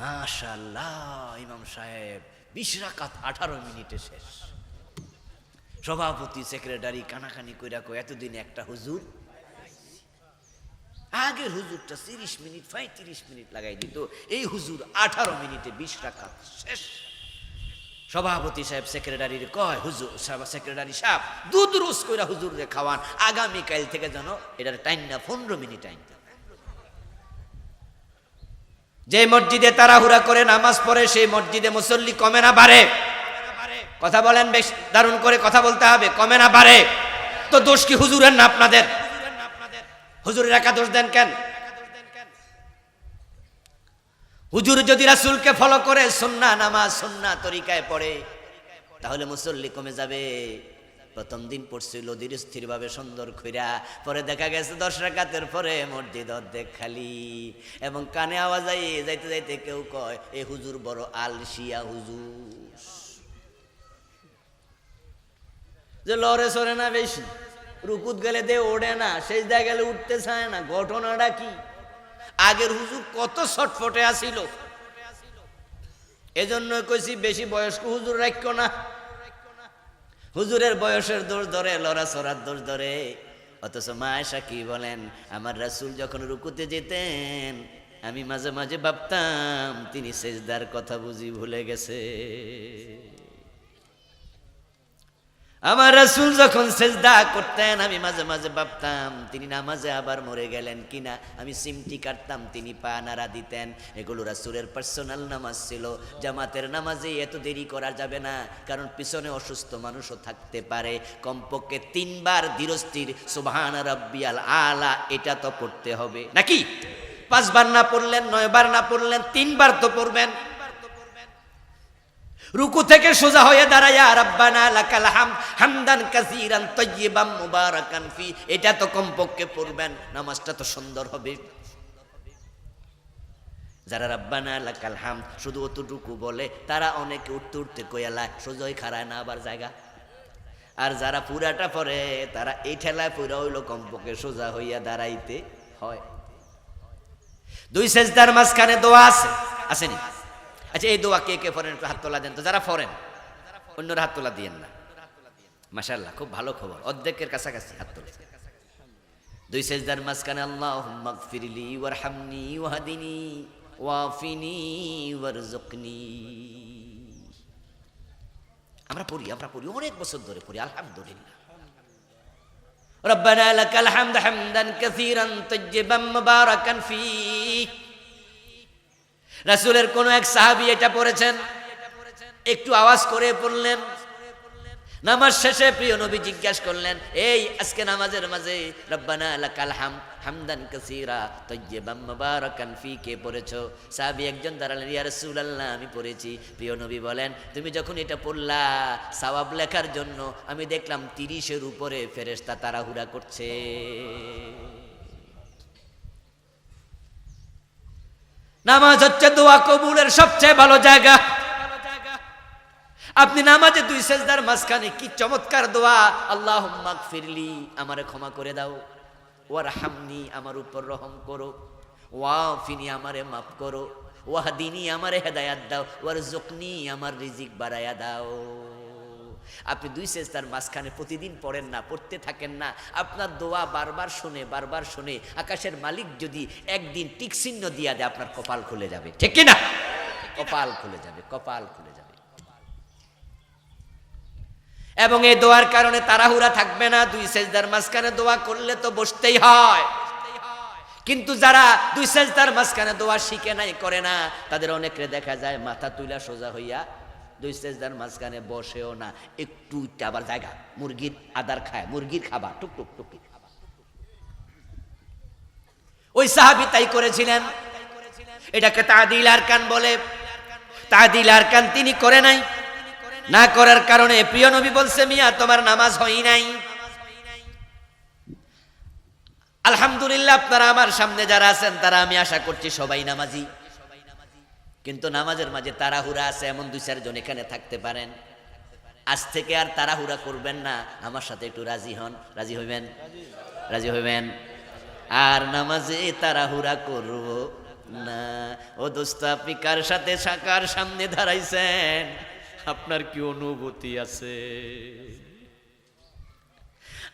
মাশাআল্লাহ, ইমাম সাহেব 20 রাকাত 18 মিনিটে শেষ। সভাপতি সেক্রেটারি কানাকানি কইরা কয় এতদিন একটা হুজুর, আগের হুজুরটা 30 মিনিট 35 মিনিট লাগাই দিত, এই হুজুর 18 মিনিটে 20 রাকাত শেষ। সভাপতি সাহেব সেক্রেটারির কয় হুজুর সেক্রেটারি সাহেব দুধ রোজ কইরা হুজুরে খাওয়ান, আগামী কাল থেকে যেন এটার টাইম না 15 মিনিট টাইম। যে মসজিদে তাড়াহুড়া করে নামাজ পড়ে সেই মসজিদে মুসল্লি কমে না বাড়ে? কথা বলেন, বেশ দারুণ করে কথা বলতে হবে, কমে না বাড়ে? তো দোষ কি হুজুরের না আপনাদের? হুজুরের একা দোষ দেন কেন? হুজুর যদি রাসূলকে ফলো করে সুন্নাহ নামাজ সুন্নাহ তরিকায় পড়ে তাহলে মুসল্লি কমে যাবে। প্রথম দিন পড়ছিল ধীর স্থির ভাবে সুন্দর কইরা, পরে দেখা গেছে 10 রাকাতের পরে মসজিদ অর্ধেক খালি, এবং কানে আওয়াজ যাইতে যাইতে কেউ কয় এই হুজুর বড় আলসিয়া হুজুর, যে লড়ে সরে না বেশি, রুকুত গেলে দে ওড়ে না, সেজদা গেলে উঠতে চায় না। ঘটনাটা কি? আগের হুজুর কত ছটফটে আসিল। এজন্য কইছি বেশি বয়স্ক হুজুর রাখো না, হুজুরের বয়সের দোষ ধরে, লড়া চড়ার দোষ ধরে। অথচ মা আয়েশা কি বলেন, আমার রাসূল যখন রুকুতে যেতেন আমি মাঝে মাঝে ভাবতাম তিনি সেজদার কথা বুঝি ভুলে গেছে। আমার রাসূল যখন সেজদা করতেন আমি মাঝে মাঝে ভাবতাম তিনি নামাজে আবার মরে গেলেন কিনা। আমি সিমটি কাটতাম, তিনি পা নাড়া দিতেন। এগুলো রাসূলের পার্সোনাল নামাজ ছিল। জামাতের নামাজে এত দেরি করা যাবে না, কারণ পিছনে অসুস্থ মানুষও থাকতে পারে। কমপক্ষে 3 বার ধীরস্থির সুবহান রাব্বিয়াল আলা এটা তো পড়তে হবে নাকি? 5 বার না পড়লেন, 9 বার না পড়লেন, 3 বার তো পড়বেন। রুকু থেকে সোজা হয়ে দাঁড়ায়া রাব্বানা লাকাল হামদ হামদান কাসীরান তাইয়িবান মুবারাকান ফি এটা তো কমপক্ষে পড়বেন, নামাজটা তো সুন্দর হবে। যারা রাব্বানা লাকাল হামদ শুধু অতটুকু বলে তারা অনেকে উঠতে উঠতে কইয়ালায় সোজাই খাড়ায় না আবার জায়গা। আর যারা পুরাটা পড়ে তারা এই ঠেলায় পুরা হইলো কমপক্ষে সোজা হইয়া দাঁড়াইতে হয়। 2 সেজদার মাঝখানে দোয়া আছে, আসেনি? আচ্ছা, এই দোয়া কে কে পড়েন একটু হাত তোলা দেন তো। যারা পড়েন অন্যরা হাত তোলা দিয়েন না। মাশাআল্লাহ, খুব ভালো খবর, অর্ধেকের কাছাকাছি হাত তোলা। 2 সেজদার মাঝখানে আল্লাহুম্মা গফিরলি ওয়ারহামনি ওয়াহদিনি ওয়াফিনি ওয়ারযুকনি আমরা পড়ি অনেক বছর ধরে পড়ি আলহামদুলিল্লাহ। রব্বানা লাকাল হামদ হামদান কাসীরান তাইয়িবান মুবারাকান ফীহ। রাসূলের কোন এক সাহাবী এটা পড়েছেন, একটু আওয়াজ করে পড়লেন। নামাজ শেষে প্রিয় নবী জিজ্ঞাসা করলেন, এই আজকে নামাজের মাঝে রব্বানা লাকাল হামদ হামদান কাসীরা তাইয়িবান মুবারাকান ফী কে পড়েছো? সাহাবী একজন দাঁড়ালেন, ইয়া রাসূলুল্লাহ আমি পড়েছি। প্রিয় নবী বলেন, তুমি যখন এটা পড়লা সওয়াব লেখার জন্য আমি দেখলাম 30-এর উপরে ফেরেশতা তাড়াহুড়া করছে। নামাজ হচ্ছে দোয়া কবুলের সবচেয়ে ভালো জায়গা। আপনি নামাজে 2 সেজদার মাঝখানে কি চমৎকার দোয়া, আল্লাহুম্মা গফিরলি আমারে ক্ষমা করে দাও, ওয়ারহামনি আমার উপর রহম করো, ওয়াফিনি আমারে মাফ করো, ওয়াহদিনি আমারে হেদায়েত দাও, ওয়ারযুকনি আমার রিজিক বাড়ায়া দাও। আপনি 2 সেজদার মাঝখানে প্রতিদিন পড়েন না, পড়তে থাকেন না, আপনার দোয়া বারবার শুনে আকাশের মালিক যদি একদিন টিক চিহ্ন দিয়া দেয় আপনার কপাল খুলে যাবে, ঠিক কি না? কপাল খুলে যাবে, কপাল খুলে যাবে। এবং এই দোয়ার কারণে তাড়াহুড়া থাকবে না। দুই সেজদার মাঝখানে দোয়া করলে তো বসতেই হয়, কিন্তু যারা দুই সেজদার মাঝখানে দোয়া শিখে নাই, করে না, তাদের অনেকরে দেখা যায় মাথা তুইলা সোজা হইয়া দুই সেজদার মাঝখানে বসেও না, একটু আবার জায়গা মুরগির আদার খায়, মুরগির খাবার টুকটুক টুকি। ওই সাহাবী তাই করেছিলেন। এটাকে তাদিল আরকান বলে। তাদিল আরকান তিনি করে নাই, না করার কারণে প্রিয় নবী বলছে, মিয়া তোমার নামাজ হয় নাই। আলহামদুলিল্লাহ, আপনারা আমার সামনে যারা আছেন তারা আমি আশা করছি সবাই নামাজি, কিন্তু নামাজের মাঝে তাড়াহুড়া আছে, এমন দুই চারজন এখানে থাকতে পারেন। আজ থেকে আর তাড়াহুড়া করবেন না, আমার সাথে একটু রাজি হন। রাজি হইবেন? রাজি হইবেন? আর নামাজে তাড়াহুড়া করব না। ও দোস্ত, আপনি কার সাথে কার সামনে দাঁড়াইছেন, আপনার কি অনুভূতি আছে?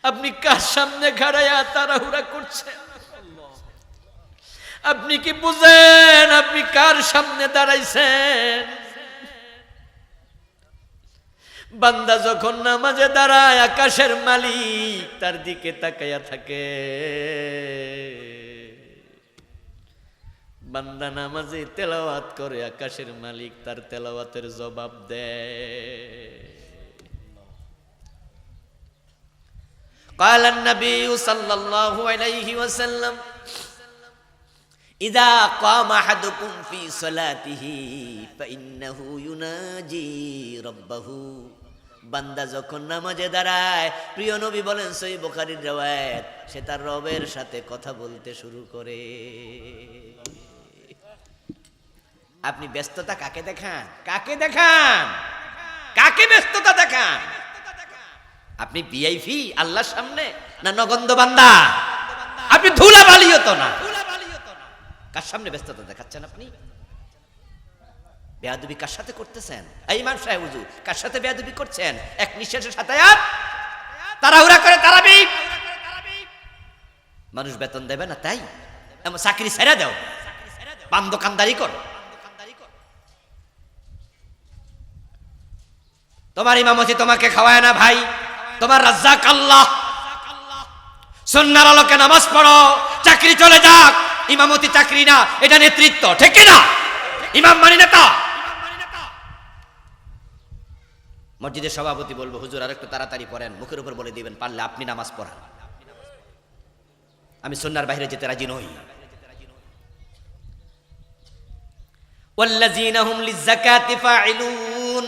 আপনি কার সামনে খাড়াইয়া তাড়াহুড়া করছেন? আপনি কি বুঝেন আপনি কার সামনে দাঁড়াইছেন? বান্দা যখন নামাজে দাঁড়ায়, আকাশের মালিক তার দিকে তাকাইয়া থাকে। বান্দা নামাজে তেলাওয়াত করে, আকাশের মালিক তার তেলাওয়াতের জবাব দেয়। قال النبي صلى الله عليه وسلم إذا قام أحدكم في صلاته فإنه يناجي ربه। বান্দা যখন নামাজে দাঁড়ায়, প্রিয় নবী বলেন, সহিহ বুখারীর riwayat, সে তার রবের সাথে কথা বলতে শুরু করে। আপনি ব্যস্ততা কাকে দেখান? কাকে দেখান? কাকে ব্যস্ততা দেখান? আপনি ভিআইপি আল্লাহর সামনে, না নগণ্য বান্দা? আপনি ধুলা বালিও তো না, কার সামনে ব্যস্ততা দেখাচ্ছেন? আপনি বেয়াদবি কার সাথে করতেছেন? এই ইমাম সাহেব হুজুর, কার সাথে বেয়াদবি করছেন? এক নিঃশ্বাসের সাথে তাড়াহুড়া করে তারাবি। মানুষ বেতন দেবে না তাই এমন চাকরি ছেড়ে দাও, পান দোকানদারি করো। তোমার ইমামতি তোমাকে খাওয়ায় না ভাই, তোমার রাজ্জাক আল্লাহ। সুন্নাহর আলোকে নামাজ পড়ো, চাকরি চলে যাক। ইমামতি চাকরি না, এটা নেতৃত্ব, ঠিক না? ইমাম মানে নেতা। মসজিদের সভাপতি বলবো, হুজুর আর একটু তাড়াতাড়ি পড়েন, মুখের উপর বলে দিবেন, পারলে আপনি নামাজ পড়ান। আমি সুন্নাহর বাইরে যেতে রাজি নই। ওয়াল্লাযীনা হুম লিয-যাকাতি ফাঈলুন।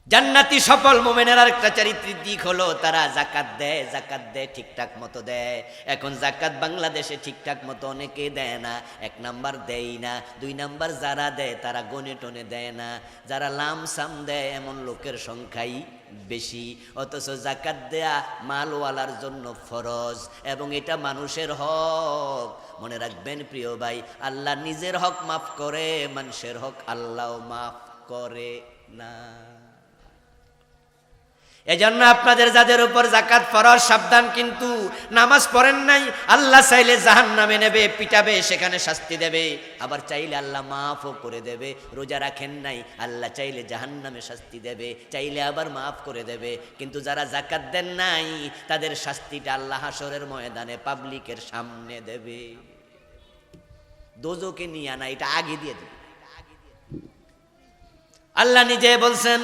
জান্নাতি সফল মুমিনের আরেকটা চারিত্রিক দিক হলো তারা যাকাত দেয়। যাকাত দেয়, ঠিকঠাক মতো দেয়। এখন যাকাত বাংলাদেশে ঠিকঠাক মতো অনেকে দেয় না। এক নাম্বার দেয় না, দুই নাম্বার যারা দেয় তারা গনে টনে দেয় না। যারা লামসাম দেয় এমন লোকের সংখ্যাই বেশি। অথচ যাকাত দেয়া মালওয়ালার জন্য ফরজ, এবং এটা মানুষের হক। মনে রাখবেন প্রিয় ভাই, আল্লাহ নিজের হক মাফ করে, মানুষের হক আল্লাহ মাফ করে না। এজন্য আপনাদের যাদের উপর যাকাত ফরজ, সাবধান। কিন্তু নামাজ পড়েন নাই, আল্লাহ চাইলে জাহান্নামে নেবে, পিটাবে, সেখানে শাস্তি দেবে। আবার চাইলে আল্লাহ মাফও করে দেবে। রোজা রাখেন নাই, আল্লাহ চাইলে জাহান্নামে শাস্তি দেবে, চাইলে আবার মাফ করে দেবে। কিন্তু যারা যাকাত দেন নাই, তাদের শাস্তিটা আল্লাহ হাসরের ময়দানে পাবলিকের সামনে দেবে। দোজকে নিয়ে আনা, এটা আগে দিয়ে দেবে। আল্লাহ নিজে বলছেন,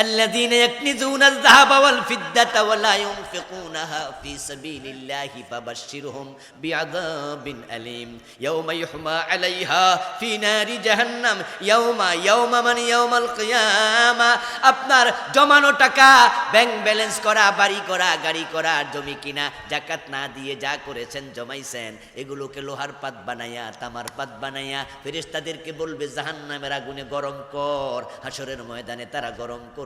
الذين يكنزون الذهب والفضة ولا ينفقونها في سبيل الله فبشرهم بعذاب أليم يوم يحمى عليها في نار جهنم يوم من يوم القيامة। আপনার জমানো টাকা ব্যাংক ব্যালেন্স করা, বাড়ি করা, গাড়ি করা, জমি কিনা, যাকাত না দিয়ে যা করেছেন, জমাইছেন, এগুলোকে লোহার পাত বানাইয়া, তামার পাত বানাইয়া ফেরেশতাদেরকে বলবে জাহান্নামের আগুনে গরম কর। হাসরের ময়দানে তারা গরম করবে।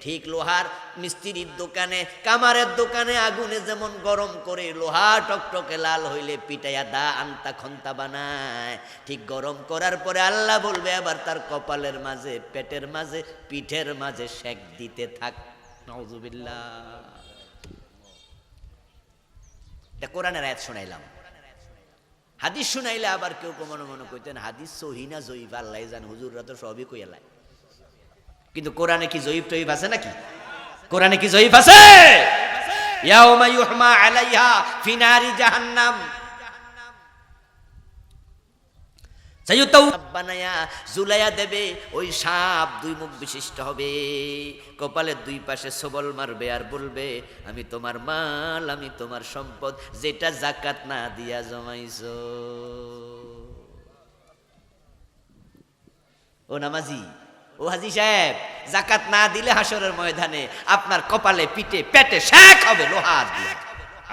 ঠিক লোহার মিস্ত্রির দোকানে, কামারের দোকানে আগুনে যেমন গরম করে লোহা টকটকে লাল হইলে পিটাইয়া দা আন্তা খন্তা বানায়, ঠিক গরম করার পরে আল্লাহ বলবে আবার তার কপালের মাঝে, পেটের মাঝে, পিঠের মাঝে সেক দিতে থাক। নাউযুবিল্লাহ। এটা কোরআনের আয়াত শোনাইলাম। হাদিস শুনাইলে আবার কেউ মনে মনে কইতেন হাদিস সহিহ না জয়ীফ আল্লাহ জান, হুজুররা তো সবই কইয়ালায়। কিন্তু কোরআনে কি জয়ীফ টয়ীফ আছে নাকি? কোরআনে কি জয়ীফ আছে? ইয়াউমা ইউহমা আলাইহা ফি নারি জাহান্নাম বানায়া জুলাইয়া দেবে। ওই সাপ দুই মুখ বিশিষ্ট হবে, কপালের দুই পাশে সবল মারবে আর বলবে, আমি তোমার মাল, আমি তোমার সম্পদ, যেটা যাকাত না দিয়া জমাইছো। ও নামাজি, ও হাজি সাহেব, যাকাত না দিলে হাসরের ময়দানে আপনার কপালে, পিঠে, পেটে শেক হবে লোহার দিয়া,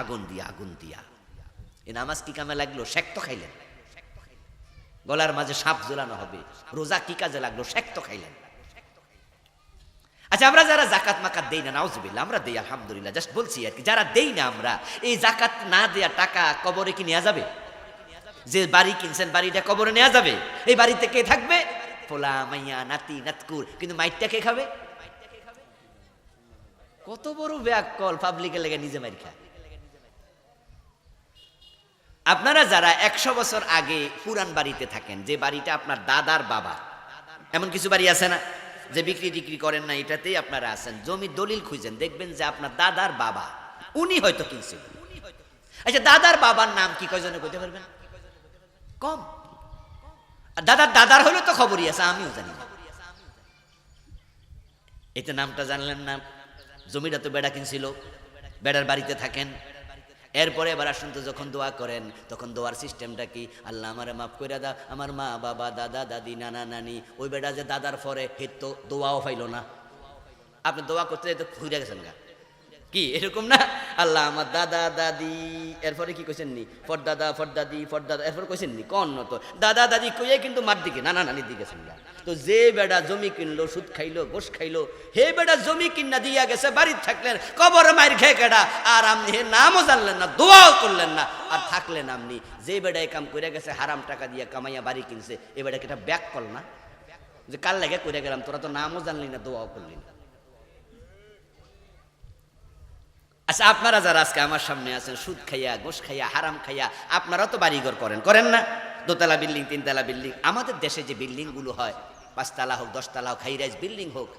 আগুন দিয়া, আগুন দিয়া। এই নামাজ কি কামে লাগলো? শেক তো খাইলেন। গলার মাঝে সাপ ঝুলানো হবে, রোজা কি কাজে লাগলো? শেক তো খাইলেন। আচ্ছা, আমরা যারা জাকাত মাকাত দেই না, নাউজুবিল্লাহ, আমরা দেই আলহামদুলিল্লাহ, জাস্ট বলছি আর কি, যারা দেই না আমরা, এই জাকাত না দেয়া টাকা কবরে কি নেওয়া যাবে? যে বাড়ি কিনছেন বাড়িটা কবরে নেওয়া যাবে? এই বাড়িতে কে থাকবে? পোলা মাইয়া নাতি নাতকুর, কিন্তু মাইটটা কে খাবে? কত বড় ব্যাককল, পাবলিকের লেগে নিজে মাইর খায়। আপনারা যারা 100 বছর আগে পুরান বাড়িতে থাকেন, যে বাড়িটা আপনার দাদার বাবা, এমন কিছু বাড়ি আছে না যে বিক্রি টিক্রি করেন না, এটাতেই আপনারা আছেন, জমি দলিল খুঁজেন, দেখবেন যে আপনার দাদার বাবা উনি হয়তো কিনছেন। আচ্ছা, দাদার বাবার নাম কি কয়জনে কইতে পারবেন? কম। আর দাদার দাদার হলো তো খবরই আছে, আমিও জানি না। এতে নামটা জানলেন না, জমিটা তো বেড়া কিনছিল, বেড়ার বাড়িতে থাকেন। এরপরে এবার আসুন তো, যখন দোয়া করেন তখন দোয়ার সিস্টেমটা কি? আল্লাহ আমারে মাফ করে দাও, আমার মা বাবা দাদা দাদি নানা নানি। ওই বেটা যে দাদার পরে হে তো দোয়াও পাইল না, আপনি দোয়া করতে তো ঘুরে গেছেন গা, কি এরকম না? আল্লাহ আমার দাদা দাদি, এরপরে কি কইছেন নি? ফর দাদা ফর দাদি ফর দাদা, এরপরে কইছেন নি? কন তো দাদা দাদি কইয়ে কিন্তু মার দিকে নানা নানির দিকে গেছেন গা। তো যে বেটা জমি কিনলো, সুদ খাইলো, গোশ খাইলো, হে বেটা জমি কিনা দিয়া গেছে, বাড়িতে থাকলেন, কবরে মাইর খেয়ে কেডা, আর আপনি হে নামও জানলেন না, দোয়াও করলেন না, আর থাকলেন আপনি। যে বেটা এই কাম করে গেছে, হারাম টাকা দিয়া কামাইয়া বাড়ি কিনছে, এ বেটাকে এটা ব্যাক কল না, যে কাল লাগে করে গেলাম, তোরা তো নামও জানলি না, দোয়াও করলি না। আচ্ছা, আপনারা যারা আজকে আমার সামনে আছেন, সুদ খাইয়া, গোশ খাইয়া, হারাম খাইয়া, আপনারাও তো বাড়িঘর করেন, করেন না? দোতলা বিল্ডিং, তিনতলা বিল্ডিং। আমাদের দেশে যে বিল্ডিংগুলো হয়, 5 তালা হোক, 10 তালা হোক, হাই রাইজ বিল্ডিং হোক,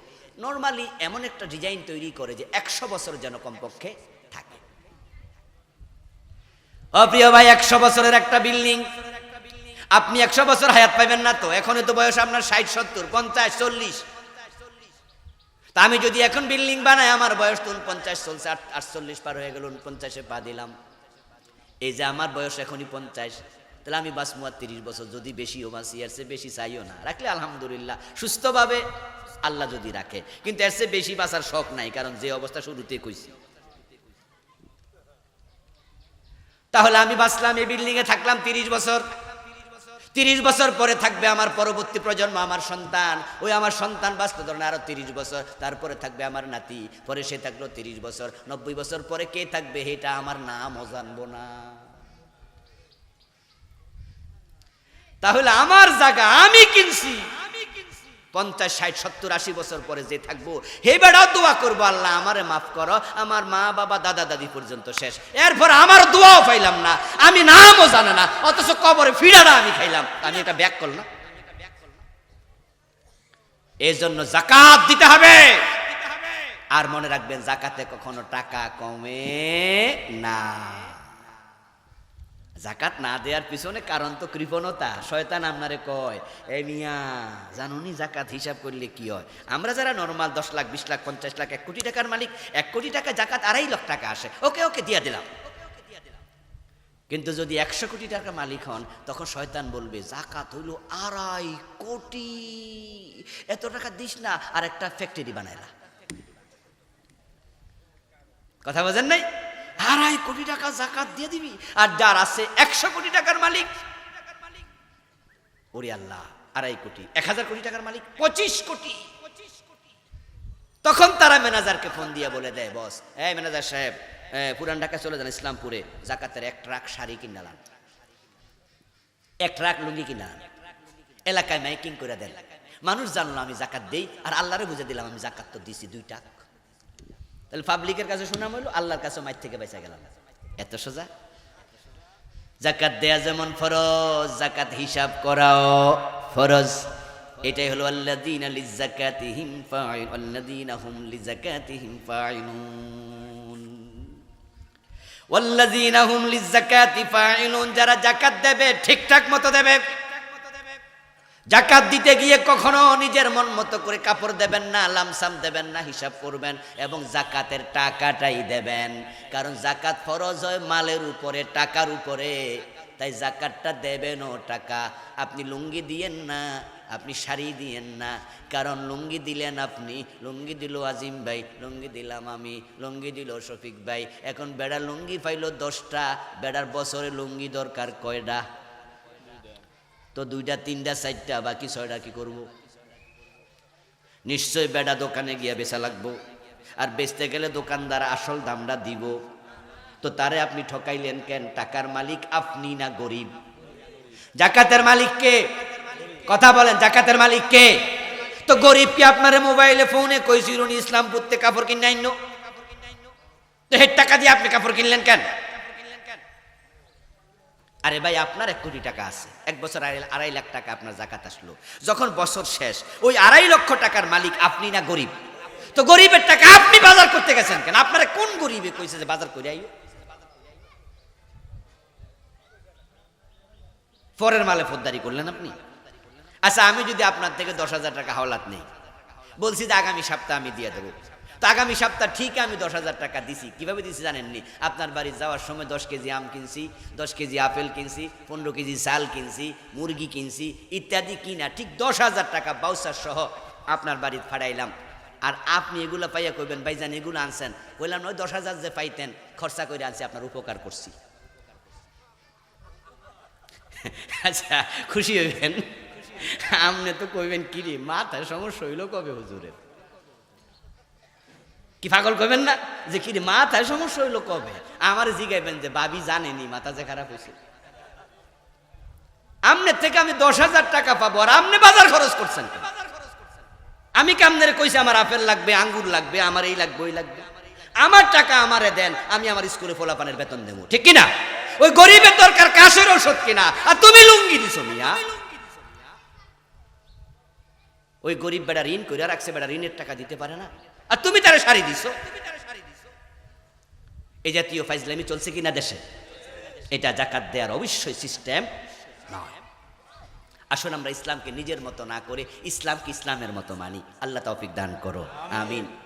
নর্মালি এমন একটা ডিজাইন তৈরি করে যে 100 বছর যেন কমপক্ষে থাকে। প্রিয় ভাই, 100 বছরের একটা বিল্ডিং, আপনি 100 বছর হায়াত পাইবেন না তো। এখনই তো বয়স আপনার 60, 70, 50, 40। তা আমি যদি এখন বিল্ডিং বানাই, আমার বয়স তো 49 চলছে, 48 পার হয়ে গেল, 49-এ পা দিলাম। এই যে আমার বয়স এখনই 50, তাহলে আমি বাঁচবো 30 বছর, যদি বেশিও বাঁচি, এর চেয়ে বেশি চাইও না। রাখলে আলহামদুলিল্লাহ, সুস্থভাবে আল্লাহ যদি রাখে, কিন্তু এর চেয়ে বেশি বাঁচার শখ নাই, কারণ যে অবস্থা শুরুতে কইছি। তাহলে আমি বাঁচলাম, এই বিল্ডিং এ থাকলাম 30 বছর। 30 বছর পরে থাকবে আমার পরবর্তী প্রজন্ম, আমার সন্তান। ওই আমার সন্তান বাঁচতে ধরেন আরো 30 বছর, তারপরে থাকবে আমার নাতি, পরে সে থাকলো 30 বছর। 90 বছর পরে কে থাকবে এটা আমার নামও জানবো না। তাহলে আমার জায়গা আমি কিনছি, 50, 60, 70, 80 বছর পরে যে থাকবো, হে বেড়া দোয়া করবো, আল্লাহ আমারে মাফ করো, আমার মা বাবা দাদা দাদি পর্যন্ত শেষ, এরপর আমার দোয়াও পাইলাম না, আমি নামও জানে না, অথচ কবরে ফিরাটা আমি খাইলাম। আমি এটা ব্যাক করলাম। এই জন্য যাকাত দিতে হবে। আর মনে রাখবেন, যাকাতে কখনো টাকা কমে না। যাকাত না দেওয়ার পিছনে কারণ তো কৃপণতা। শয়তান আপনারে কয়, এই মিয়া জানুনি জাকাত হিসাব করলে কি হয়? আমরা যারা নরমাল 10 লাখ, 20 লাখ, 50 লাখ, 1 কোটি টাকার মালিক, 1 কোটি টাকা জাকাত 2.5 লাখ টাকা আসে, ওকে ওকে দিয়া দিলাম। কিন্তু যদি 100 কোটি টাকার মালিক হন, তখন শয়তান বলবে জাকাত হইল 2.5 কোটি, এত টাকা দিস না, আর একটা ফ্যাক্টরি বানাইলা। কথা বোঝেন নাই? 2.5 কোটি টাকা জাকাত দিয়ে দিবি, আর যার আছে 100 কোটি টাকার মালিক, ওরে আল্লাহ, 2.5 কোটি, 1000 কোটি টাকার মালিক 25 কোটি। তখন তারা ম্যানেজারকে ফোন দিয়ে বলে দেয়, বস, এই ম্যানেজার সাহেব, পুরান ঢাকা চলে যান, ইসলামপুরে জাকাতের 1 ট্রাক শাড়ি কিনালাম, 1 ট্রাক লুঙ্গি কিনালাম, এলাকায় মাইকিং করে দেন, মানুষ জানলো আমি জাকাত দেই, আর আল্লাহরে বুঝে দিলাম আমি জাকাত তো দিছি 2 টাকা। তাহলে পাবলিকের কাছে শোনা হইলো, আল্লাহর কাছে মাইর থেকে বেঁচে গেলাম। এত সোজা? জাকাত দেয়া যেমন ফরজ, জাকাত হিসাব করাও ফরজ। এটাই হলো আল্লাযীনা লিযাকাতিহিম ফাঈলুন আল্লাযীনা হুম লিযাকাতিহিম ফাঈলুন ওয়াল্লাযীনা হুম লিযাকাতি ফাঈলুন, যারা যাকাত দেবে ঠিকঠাক মতো দেবে। যাকাত দিতে গিয়ে কখনো নিজের মন মতো করে কাপড় দেবেন না, লামসাম দেবেন না, হিসাব করবেন এবং যাকাতের টাকাটাই দেবেন। কারণ যাকাত ফরজ হয় মালের উপরে, টাকার উপরে, তাই যাকাতটা দেবেনও টাকা। আপনি লুঙ্গি দিয়েন না, আপনি শাড়ি দিয়েন না, কারণ লুঙ্গি দিলেন আপনি, লুঙ্গি দিল আজিম ভাই, লুঙ্গি দিলাম আমি, লুঙ্গি দিল শফিক ভাই। এখন বেড়া লুঙ্গি পাইল 10টা, বেড়ার বছরে লুঙ্গি দরকার কয়টা? তো 2টা 3টা 4টা, বাকি 6টা কি করব? নিশ্চয় বেড়া দোকানে গিয়া বেচা লাগবো, আর বেচতে গেলে দোকানদার আসল দামটা দিব। তো তারে আপনি ঠকাইলেন কেন? টাকার মালিক আপনি না গরিব? যাকাতের মালিক কে? কথা বলেন, যাকাতের মালিক কে? তো গরিব কি আপনারে মোবাইলে ফোনে কইছিল ইসলাম পড়তে কাপড় কিনে আইন? তো হের টাকা দিয়ে আপনি কাপড় কিনলেন কেন? আরে ভাই, আপনার 1 কোটি টাকা আছে, 1 বছর 2.5 লাখ টাকা আপনার যাকাত আসলো। যখন বছর শেষ, ওই 2.5 লক্ষ টাকার মালিক আপনি না গরিব? তো গরিবের টাকা আপনি বাজার করতে গেছেন কেন? আপনারা কোন গরিবে কইছে যে বাজার করে আইও? পরের মালে ফোদ্দারি করলেন আপনি। আচ্ছা, আমি যদি আপনার থেকে 10,000 টাকা হাওলাত নেই, বলছি যে আগামী সপ্তাহ আমি দিয়ে দেবো, তো আগামী সপ্তাহ ঠিক আমি 10,000 টাকা দিছি। কিভাবে দিছি জানেননি? আপনার বাড়ি যাওয়ার সময় 10 কেজি আম কিনছি, 10 কেজি আপেল কিনছি, 15 কেজি চাল কিনছি, মুরগি কিনছি, ইত্যাদি কিনা ঠিক 10,000 টাকা বাউচার সহ আপনার বাড়িতে ফাড়াইলাম। আর আপনি এগুলো পাইয়া কইবেন ভাইজান এগুলো আনছেন? বললাম ওই 10,000 যে পাইতেন খরচা করে আনছি, আপনার উপকার করছি। আচ্ছা, খুশি হইবেন? আপনি তো কইবেন কি রে, মাথায় সমস্যা হইল কবে হুজুরের? কি পাগল কইবেন না যে কি রে মাথায় সমস্যা হইল কবে? আমার জিগাইবেন যে ভাবি জানেনি মাথা যে খারাপ হয়েছে। আমনের থেকে আমি 10,000 টাকা পাবো, আর আপনি বাজার খরচ করছেন কেন? আমি কামনের কইছি আমার আপেল লাগবে, আঙ্গুর লাগবে, আমার এই লাগবে, ওই লাগবে। আমার টাকা আমারে দেন, আমি আমার স্কুলে পোলাপানের বেতন দেবো, ঠিক কিনা? ওই গরিবের দরকার কাশের ওষুধ কিনা, আর তুমি লুঙ্গি দিছো মিয়া। ওই গরিব বেড়া ঋণ করে রাখছে, বেড়া ঋণের টাকা দিতে পারে না, আর তুমি তারে শাড়ি দিছো। এই জাতীয় ফাইজলামি চলছে কিনা দেশে? এটা যাকাত দেওয়ার অবশ্যই সিস্টেম নয়। আসুন আমরা ইসলামকে নিজের মতো না করে ইসলামকে ইসলামের মতো মানি। আল্লাহ তৌফিক দান করো, আমিন।